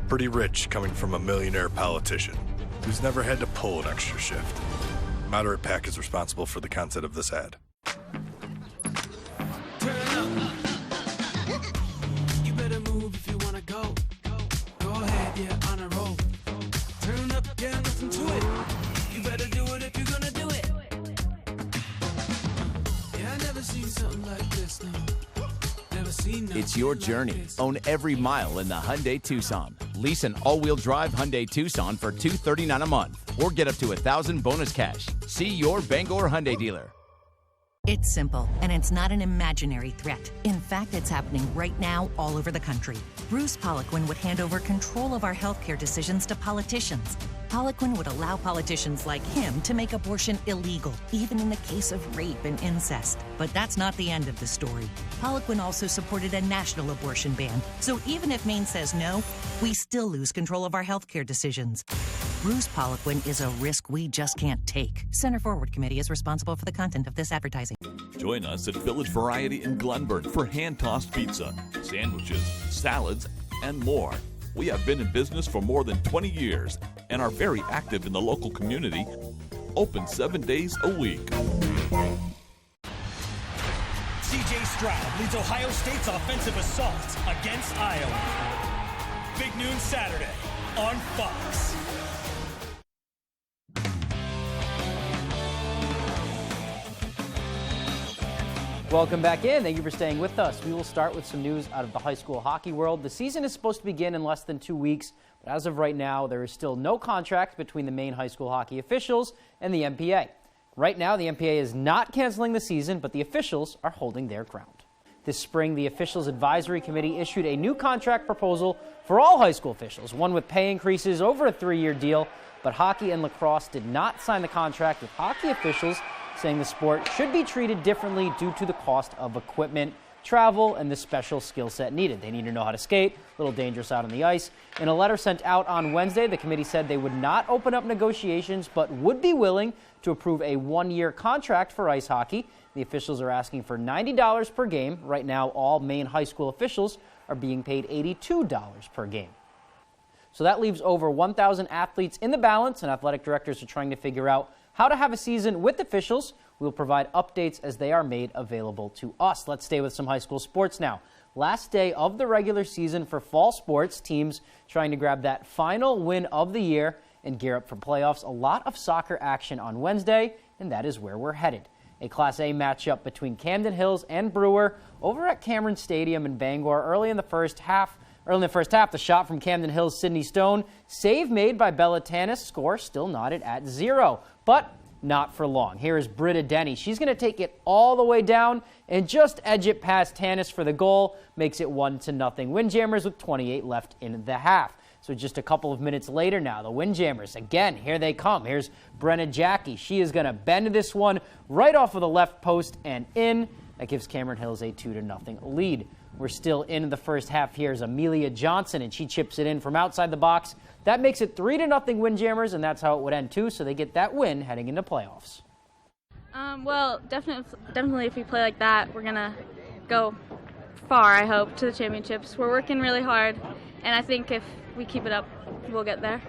Pretty rich coming from a millionaire politician who's never had to pull an extra shift. Moderate PAC is responsible for the content of this ad. You better move if you wanna go. Go ahead, yeah, on a roll. Turn up, yeah, listen to it. You better do it if you're gonna do it. Yeah, I never seen something like this, no. It's your journey. Own every mile in the Hyundai Tucson. Lease an all-wheel drive Hyundai Tucson for $239 a month or get up to $1,000 bonus cash. See your Bangor Hyundai dealer. It's simple, and it's not an imaginary threat. In fact, it's happening right now all over the country. Bruce Poliquin would hand over control of our healthcare decisions to politicians. Poliquin would allow politicians like him to make abortion illegal, even in the case of rape and incest. But that's not the end of the story. Poliquin also supported a national abortion ban. So even if Maine says no, we still lose control of our healthcare decisions. Bruce Poliquin is a risk we just can't take. Center Forward Committee is responsible for the content of this advertising. Join us at Village Variety in Glenburn for hand-tossed pizza, sandwiches, salads, and more. We have been in business for more than 20 years and are very active in the local community, open 7 days a week. C.J. Stroud leads Ohio State's offensive assault against Iowa. Big noon Saturday on Fox. Welcome back in. Thank you for staying with us. We will start with some news out of the high school hockey world. The season is supposed to begin in less than 2 weeks, but as of right now, there is still no contract between the Maine high school hockey officials and the MPA. Right now, the MPA is not canceling the season, but the officials are holding their ground. This spring, the Officials Advisory Committee issued a new contract proposal for all high school officials, one with pay increases over a 3-year deal, but hockey and lacrosse did not sign the contract, with hockey officials saying the sport should be treated differently due to the cost of equipment, travel, and the special skill set needed. They need to know how to skate, a little dangerous out on the ice. In a letter sent out on Wednesday, the committee said they would not open up negotiations, but would be willing to approve a 1-year contract for ice hockey. The officials are asking for $90 per game. Right now, all Maine high school officials are being paid $82 per game. So that leaves over 1,000 athletes in the balance, and athletic directors are trying to figure out how to have a season with officials. We'll provide updates as they are made available to us. Let's stay with some high school sports now. Last day of the regular season for fall sports, teams trying to grab that final win of the year and gear up for playoffs. A lot of soccer action on Wednesday, and that is where we're headed. A Class A matchup between Camden Hills and Brewer over at Cameron Stadium in Bangor early in the first half. The shot from Camden Hills' Sydney Stone, save made by Bella Tanis, score still knotted at 0, but not for long. Here is Britta Denny. She's going to take it all the way down and just edge it past Tanis for the goal, makes it 1-0. Windjammers with 28 left in the half. So just a couple of minutes later now, the Windjammers, again, here they come. Here's Brenna Jackie. She is going to bend this one right off of the left post and in. That gives Cameron Hills a 2-0 lead. We're still in the first half. Here's Amelia Johnson, and she chips it in from outside the box. That makes it 3-0 Windjammers, and that's how it would end too, so they get that win heading into playoffs. Well, definitely if we play like that, we're going to go far, I hope, to the championships. We're working really hard, and I think if we keep it up, we'll get there.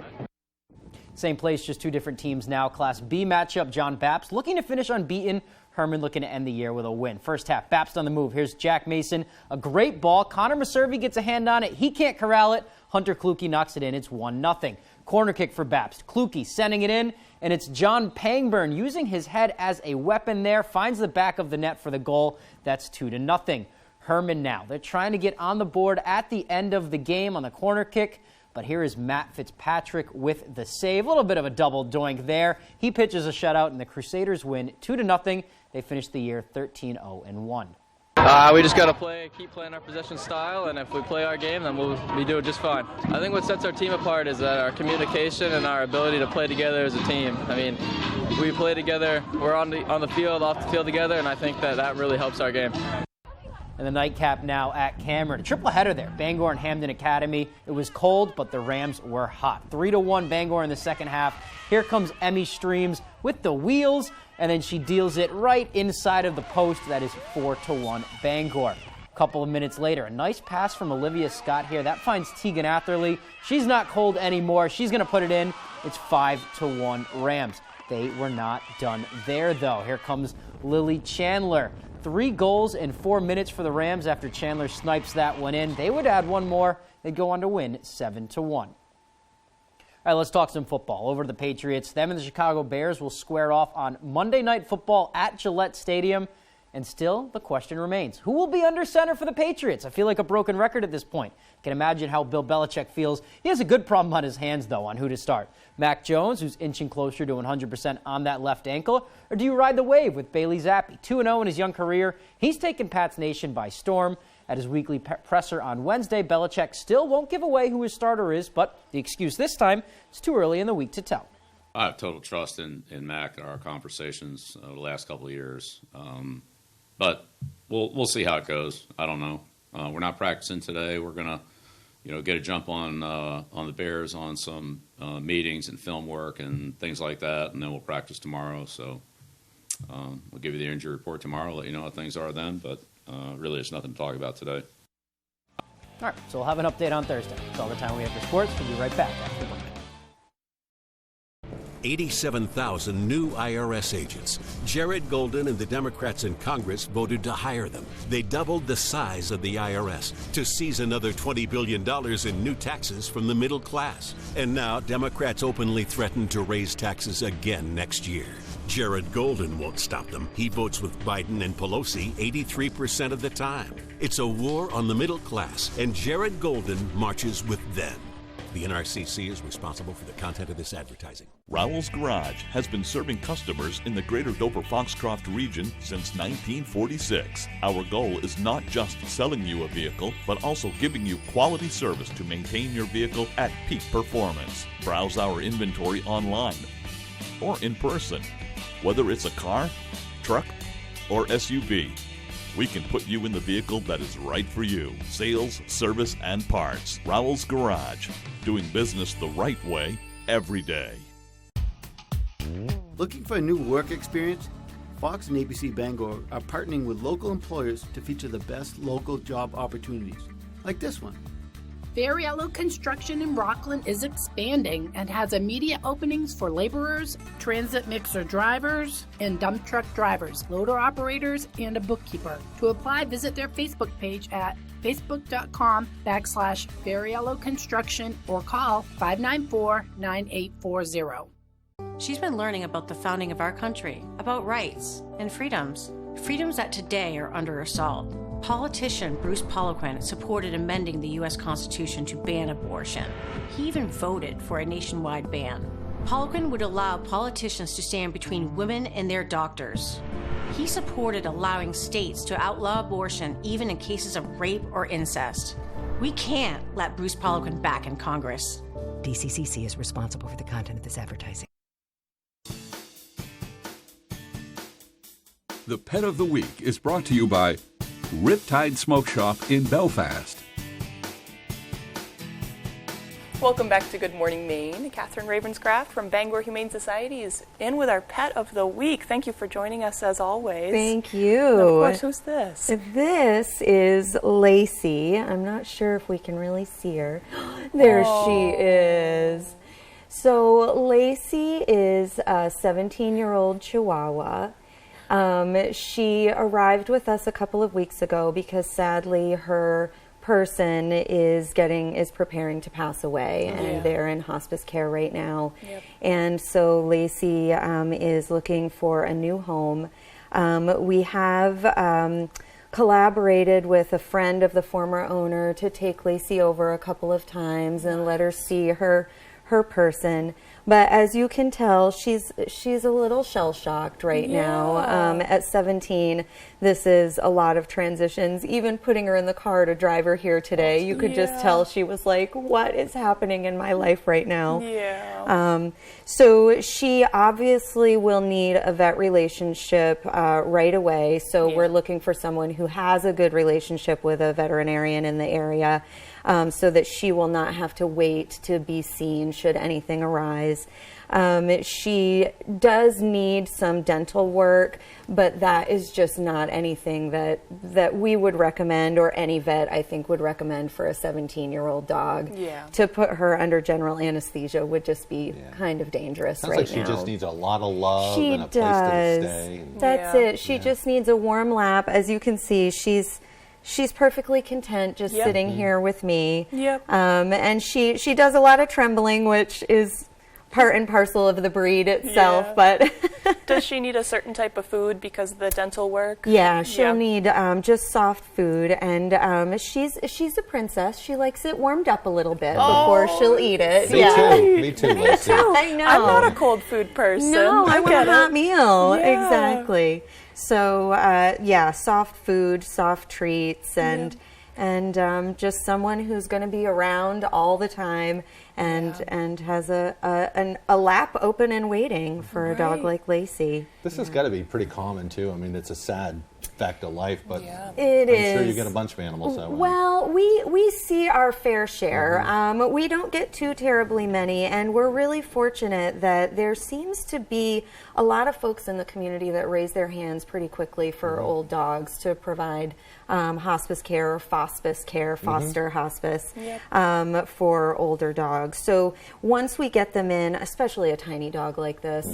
Same place, just two different teams now. Class B matchup, John Bapst looking to finish unbeaten. Herman looking to end the year with a win. First half, Bapst on the move. Here's Jack Mason. A great ball. Connor Maservi gets a hand on it. He can't corral it. Hunter Kluge knocks it in. It's 1-0. Corner kick for Bapst. Kluge sending it in, and it's John Pangburn using his head as a weapon there. Finds the back of the net for the goal. That's 2-0. Herman now. They're trying to get on the board at the end of the game on the corner kick. But here is Matt Fitzpatrick with the save. A little bit of a double doink there. He pitches a shutout, and the Crusaders win 2-0. They finish the year 13-0-1. We just got to keep playing our possession style, and if we play our game, then we'll be doing just fine. I think what sets our team apart is that our communication and our ability to play together as a team. I mean, we play together, we're on the field, off the field together, and I think that really helps our game. And the nightcap now at Cameron. A triple header there. Bangor and Hampden Academy. It was cold, but the Rams were hot. 3-1 Bangor in the second half. Here comes Emmy Streams with the wheels, and then she deals it right inside of the post. That is 4-1 Bangor. A couple of minutes later, a nice pass from Olivia Scott here. That finds Tegan Atherley. She's not cold anymore. She's going to put it in. It's 5-1 Rams. They were not done there, though. Here comes Lily Chandler. 3 goals in 4 minutes for the Rams after Chandler snipes that one in. They would add one more. They'd go on to win 7-1. All right, let's talk some football. Over to the Patriots. Them and the Chicago Bears will square off on Monday Night Football at Gillette Stadium. And still, the question remains, who will be under center for the Patriots? I feel like a broken record at this point. I can imagine how Bill Belichick feels. He has a good problem on his hands, though, on who to start. Mac Jones, who's inching closer to 100% on that left ankle, or do you ride the wave with Bailey Zappi? 2-0 in his young career. He's taken Pat's Nation by storm. At his weekly presser on Wednesday, Belichick still won't give away who his starter is, but the excuse this time, it's too early in the week to tell. I have total trust in Mac and our conversations the last couple of years. But we'll see how it goes. I don't know. We're not practicing today. We're gonna, get a jump on the Bears on some meetings and film work and things like that, and then we'll practice tomorrow. So we'll give you the injury report tomorrow. Let you know how things are then. But really, there's nothing to talk about today. All right. So we'll have an update on Thursday. That's all the time we have for sports. We'll be right back after the break. 87,000 new IRS agents. Jared Golden and the Democrats in Congress voted to hire them. They doubled the size of the IRS to seize another $20 billion in new taxes from the middle class. And now Democrats openly threaten to raise taxes again next year. Jared Golden won't stop them. He votes with Biden and Pelosi 83% of the time. It's a war on the middle class, and Jared Golden marches with them. The NRCC is responsible for the content of this advertising. Rowell's Garage has been serving customers in the greater Dover-Foxcroft region since 1946. Our goal is not just selling you a vehicle, but also giving you quality service to maintain your vehicle at peak performance. Browse our inventory online or in person. Whether it's a car, truck, or SUV, we can put you in the vehicle that is right for you. Sales, service, and parts. Rowell's Garage. Doing business the right way every day. Looking for a new work experience? Fox and ABC Bangor are partnering with local employers to feature the best local job opportunities, like this one. Fariello Construction in Rockland is expanding and has immediate openings for laborers, transit mixer drivers, and dump truck drivers, loader operators, and a bookkeeper. To apply, visit their Facebook page at facebook.com/Fariello Construction or call 594-9840. She's been learning about the founding of our country, about rights and freedoms that today are under assault. Politician Bruce Poliquin supported amending the U.S. Constitution to ban abortion. He even voted for a nationwide ban. Poliquin would allow politicians to stand between women and their doctors. He supported allowing states to outlaw abortion even in cases of rape or incest. We can't let Bruce Poliquin back in Congress. DCCC is responsible for the content of this advertising. The Pet of the Week is brought to you by Riptide Smoke Shop in Belfast. Welcome back to Good Morning Maine. Catherine Ravenscraft from Bangor Humane Society is in with our Pet of the Week. Thank you for joining us as always. Thank you. And of course, who's this? This is Lacey. I'm not sure if we can really see her. There she is. So Lacey is a 17-year-old Chihuahua. She arrived with us a couple of weeks ago because sadly her person is preparing to pass away, and they're in hospice care right now. Yep. And so Lacey is looking for a new home. We have collaborated with a friend of the former owner to take Lacey over a couple of times and let her see her person. But as you can tell, she's a little shell-shocked right now. At 17, this is a lot of transitions. Even putting her in the car to drive her here today, you could just tell she was like, what is happening in my life right now? So she obviously will need a vet relationship right away. So we're looking for someone who has a good relationship with a veterinarian in the area. So that she will not have to wait to be seen should anything arise. She does need some dental work, but that is just not anything that we would recommend, or any vet I think would recommend for a 17-year-old dog. To put her under general anesthesia would just be kind of dangerous right now. Sounds like she just needs a lot of love and a place to stay. That's it. She just needs a warm lap. As you can see, she's perfectly content just sitting here with me. And she does a lot of trembling, which is part and parcel of the breed itself. But does she need a certain type of food because of the dental work? She'll need just soft food, and she's a princess. She likes it warmed up a little bit before she'll eat it. Me too, Lacey. I know. I'm not a cold food person. No, I want a hot meal. Exactly. So soft food, soft treats, and just someone who's going to be around all the time, and has a lap open and waiting for a dog like Lacey. This has got to be pretty common too. I mean, it's a sad fact of life, but It I'm sure is. you get a bunch of animals that way. Well, we see our fair share. We don't get too terribly many, and we're really fortunate that there seems to be a lot of folks in the community that raise their hands pretty quickly for old dogs to provide hospice care or fospice care, foster hospice for older dogs. So once we get them in, especially a tiny dog like this,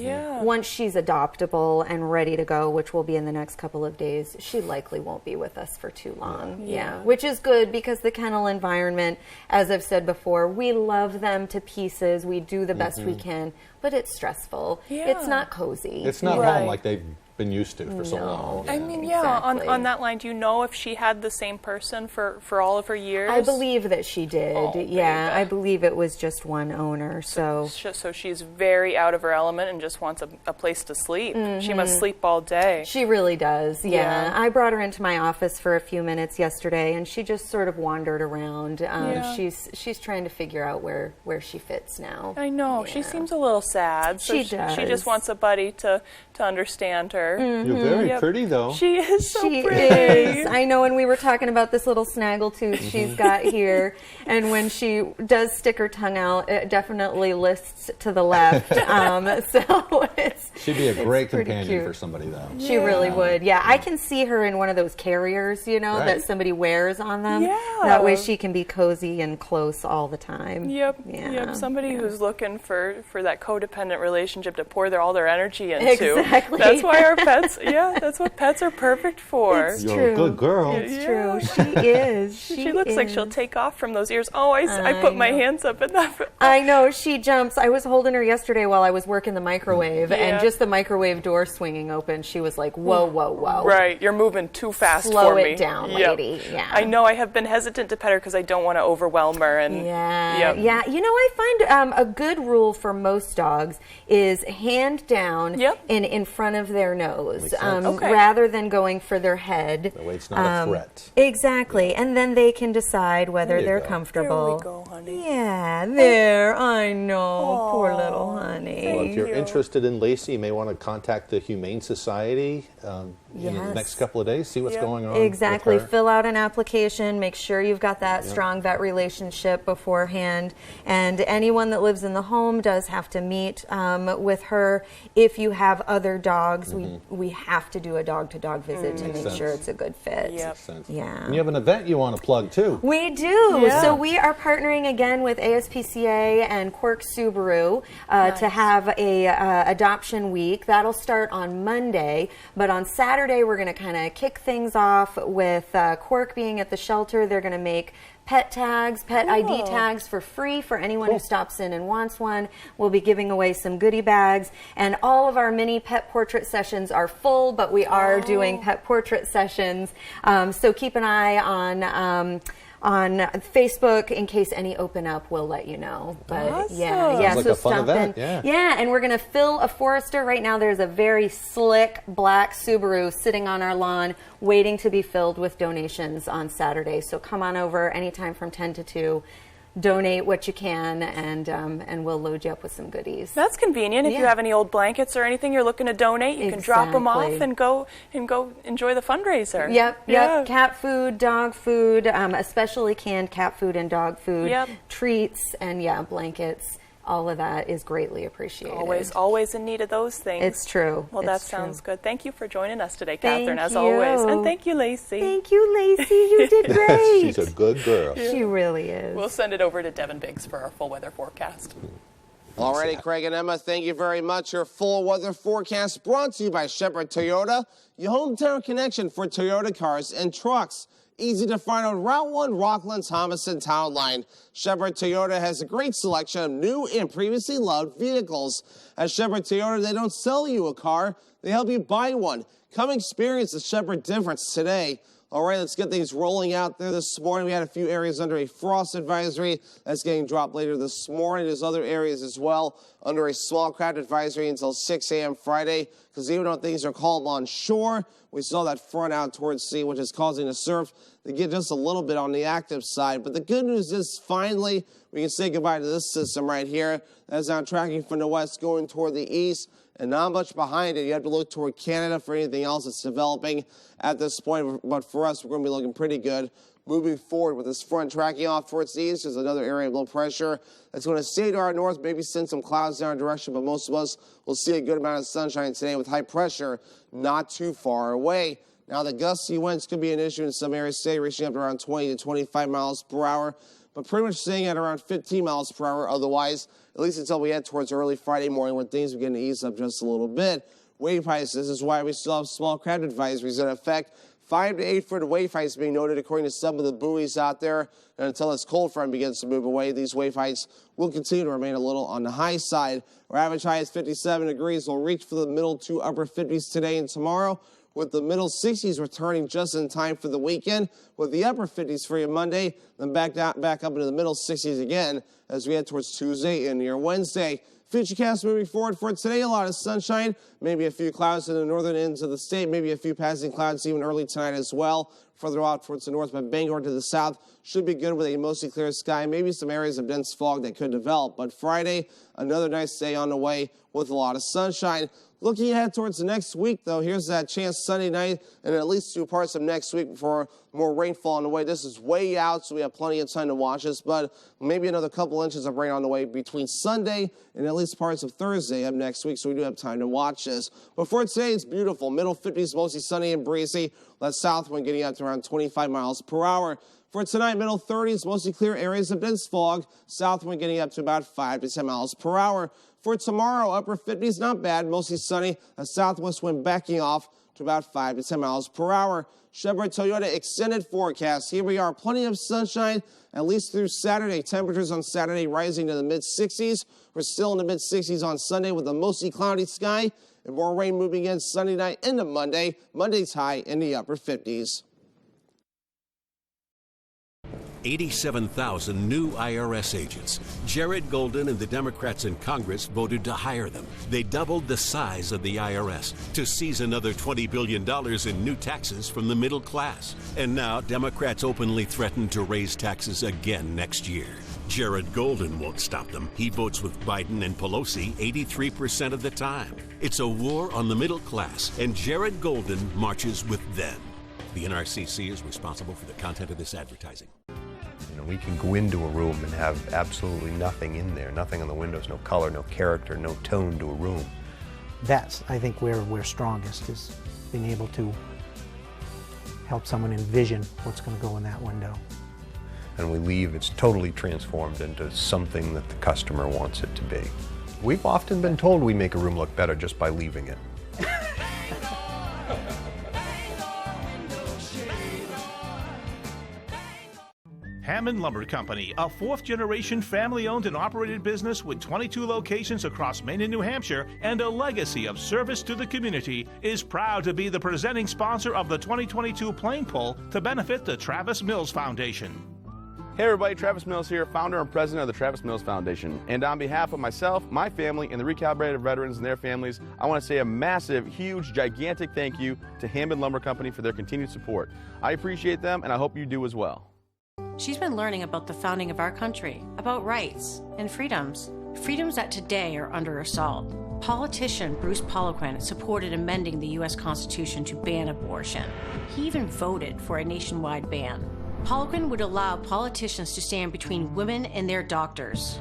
once she's adoptable and ready to go, which will be in the next couple of days, she likely won't be with us for too long. Which is good because the kennel environment, as I've said before, we love them to pieces. We do the best we can, but it's stressful. It's not cozy. It's not home like they've been used to for so long. I mean, exactly. on that line, do you know if she had the same person for all of her years? I believe that she did. Oh, I believe it was just one owner. So she's very out of her element and just wants a place to sleep. She must sleep all day. She really does, I brought her into my office for a few minutes yesterday, and she just sort of wandered around. She's trying to figure out where she fits now. I know. She seems a little sad. So She does. She just wants a buddy to understand her. You're very pretty, though. She is so She pretty. is. I know, and we were talking about this little snaggletooth she's got here, and when she does stick her tongue out, it definitely lists to the left. So She'd be a great pretty companion cute. for somebody, though. She really would. I can see her in one of those carriers, that somebody wears on them. That way she can be cozy and close all the time. Yep. Somebody who's looking for that codependent relationship to pour all their energy into. Exactly. That's why our pets, that's what pets are perfect for. It's You're a good girl. It's true. She is. She looks like she'll take off from those ears. Oh, I put my hands up in that. I know, she jumps. I was holding her yesterday while I was working the microwave, and just the microwave door swinging open, she was like, whoa, whoa, whoa. Right, you're moving too fast Slow for me. it down, lady. I know I have been hesitant to pet her because I don't want to overwhelm her. And I find a good rule for most dogs is hand down and in front of their nose, rather than going for their head. That way it's not a threat. Exactly, and then they can decide whether they're comfortable. There we go, honey. Yeah, there. I know, poor little honey. Well, if you're interested in Lacey, you may want to contact the Humane Society in the next couple of days, see what's going on. Exactly. with her. Fill out an application. Make sure you've got that strong vet relationship beforehand. And anyone that lives in the home does have to meet with her. If you have other dogs, we have to do a dog-to-dog visit to make sure it's a good fit. And you have an event you want to plug too. We do. So we are partnering again with ASPCA and Quirk Subaru to have a adoption week. That'll start on Monday, but on Saturday we're going to kind of kick things off with Quirk being at the shelter. They're going to make pet tags, pet ID tags for free for anyone who stops in and wants one. We'll be giving away some goodie bags, and all of our mini pet portrait sessions are full, but we are doing pet portrait sessions. So keep an eye on Facebook in case any open up. We'll let you know. But Sounds like so a fun stop event. in. And we're gonna fill a Forester right now. There's a very slick black Subaru sitting on our lawn waiting to be filled with donations on Saturday. So come on over anytime from 10 to 2. Donate what you can, and we'll load you up with some goodies. That's convenient. If you have any old blankets or anything you're looking to donate, you can drop them off and go enjoy the fundraiser. Yep. Cat food, dog food, especially canned cat food and dog food. Treats and blankets. All of that is greatly appreciated. Always in need of those things. It's true. Well, that sounds good. Thank you for joining us today, Catherine, as you. always. And thank you, Lacey. Thank you, Lacey. You did great. She's a good girl. She really is. We'll send it over to Devin Biggs for our full weather forecast. Alrighty, Craig and Emma, thank you very much. Your full weather forecast brought to you by Shepherd Toyota, your hometown connection for Toyota cars and trucks. Easy to find on Route 1, Rockland's Thomason Town Line. Shepherd Toyota has a great selection of new and previously loved vehicles. At Shepherd Toyota, they don't sell you a car, they help you buy one. Come experience the Shepherd difference today. All right, let's get things rolling out there this morning. We had a few areas under a frost advisory. That's getting dropped later this morning. There's other areas as well under a small craft advisory until 6 a.m. Friday, because even though things are calm on shore, we saw that front out towards sea, which is causing the surf to get just a little bit on the active side. But the good news is finally we can say goodbye to this system right here. That's now tracking from the west going toward the east. and not much behind it. You have to look toward Canada for anything else that's developing at this point. But for us, we're going to be looking pretty good moving forward with this front tracking off towards the east. There's another area of low pressure that's going to stay to our north, maybe send some clouds in our direction, but most of us will see a good amount of sunshine today with high pressure not too far away. Now, the gusty winds could be an issue in some areas today, reaching up to around 20 to 25 miles per hour, but pretty much staying at around 15 miles per hour otherwise, at least until we head towards early Friday morning when things begin to ease up just a little bit. Wave heights, this is why we still have small craft advisories in effect. 5 to 8 foot wave heights being noted according to some of the buoys out there. And until this cold front begins to move away, these wave heights will continue to remain a little on the high side. Our average high is 57 degrees. We'll reach for the middle to upper 50s today and tomorrow, with the middle 60s returning just in time for the weekend, with the upper 50s for you Monday, then back up into the middle 60s again as we head towards Tuesday and near Wednesday. Futurecast moving forward for today, a lot of sunshine, maybe a few clouds in the northern ends of the state, maybe a few passing clouds even early tonight as well. Further out towards the north, but Bangor to the south should be good with a mostly clear sky, maybe some areas of dense fog that could develop. But Friday, another nice day on the way with a lot of sunshine. Looking ahead towards the next week, though, here's that chance Sunday night and at least 2 parts of next week before more rainfall on the way. This is way out, so we have plenty of time to watch this, but maybe another couple inches of rain on the way between Sunday and at least parts of Thursday up next week, so we do have time to watch this. But for today, it's beautiful. Middle 50s, mostly sunny and breezy. That south wind getting up to around 25 miles per hour. For tonight, middle 30s, mostly clear areas of dense fog. South wind getting up to about 5 to 10 miles per hour. For tomorrow, upper 50s, not bad, mostly sunny. A southwest wind backing off to about 5 to 10 miles per hour. Chevrolet Toyota extended forecast. Here we are, plenty of sunshine, at least through Saturday. Temperatures on Saturday rising to the mid-60s. We're still in the mid-60s on Sunday with a mostly cloudy sky. And more rain moving in Sunday night into Monday. Monday's high in the upper 50s. 87,000 new IRS agents. Jared Golden and the Democrats in Congress voted to hire them. They doubled the size of the IRS to seize another $20 billion in new taxes from the middle class. And now Democrats openly threaten to raise taxes again next year. Jared Golden won't stop them. He votes with Biden and Pelosi 83% of the time. It's a war on the middle class, and Jared Golden marches with them. The NRCC is responsible for the content of this advertising. You know, we can go into a room and have absolutely nothing in there, nothing on the windows, no color, no character, no tone to a room. That's, I think, where we're strongest, is being able to help someone envision what's going to go in that window. And we leave, it's totally transformed into something that the customer wants it to be. We've often been told we make a room look better just by leaving it. Hammond Lumber Company, a fourth-generation family-owned and operated business with 22 locations across Maine and New Hampshire and a legacy of service to the community, is proud to be the presenting sponsor of the 2022 Plane Pull to benefit the Travis Mills Foundation. Hey everybody, Travis Mills here, founder and president of the Travis Mills Foundation. And on behalf of myself, my family, and the recalibrated veterans and their families, I want to say a massive, huge, gigantic thank you to Hammond Lumber Company for their continued support. I appreciate them, and I hope you do as well. She's been learning about the founding of our country, about rights and freedoms. Freedoms that today are under assault. Politician Bruce Poliquin supported amending the U.S. Constitution to ban abortion. He even voted for a nationwide ban. Poliquin would allow politicians to stand between women and their doctors.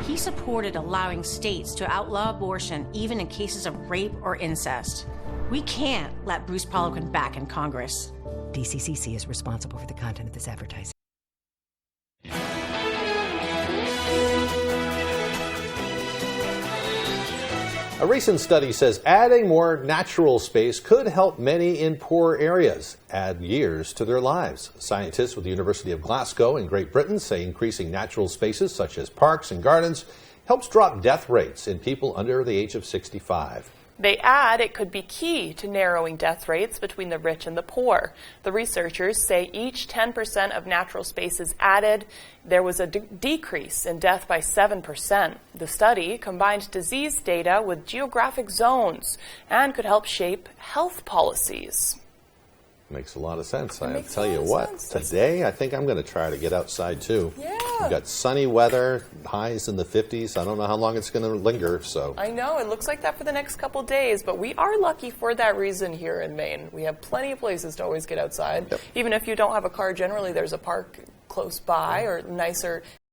He supported allowing states to outlaw abortion even in cases of rape or incest. We can't let Bruce Poliquin back in Congress. DCCC is responsible for the content of this advertising. A recent study says adding more natural space could help many in poor areas add years to their lives. Scientists with the University of Glasgow in Great Britain say increasing natural spaces such as parks and gardens helps drop death rates in people under the age of 65. They add it could be key to narrowing death rates between the rich and the poor. The researchers say each 10% of natural spaces added, there was a decrease in death by 7%. The study combined disease data with geographic zones and could help shape health policies. Makes a lot of sense. I tell you what, today I think I'm going to try to get outside too. Yeah. We've got sunny weather, highs in the 50s. I don't know how long it's going to linger. So I know, it looks like that for the next couple days, but we are lucky for that reason here in Maine. We have plenty of places to always get outside. Even if you don't have a car, generally there's a park close by or nicer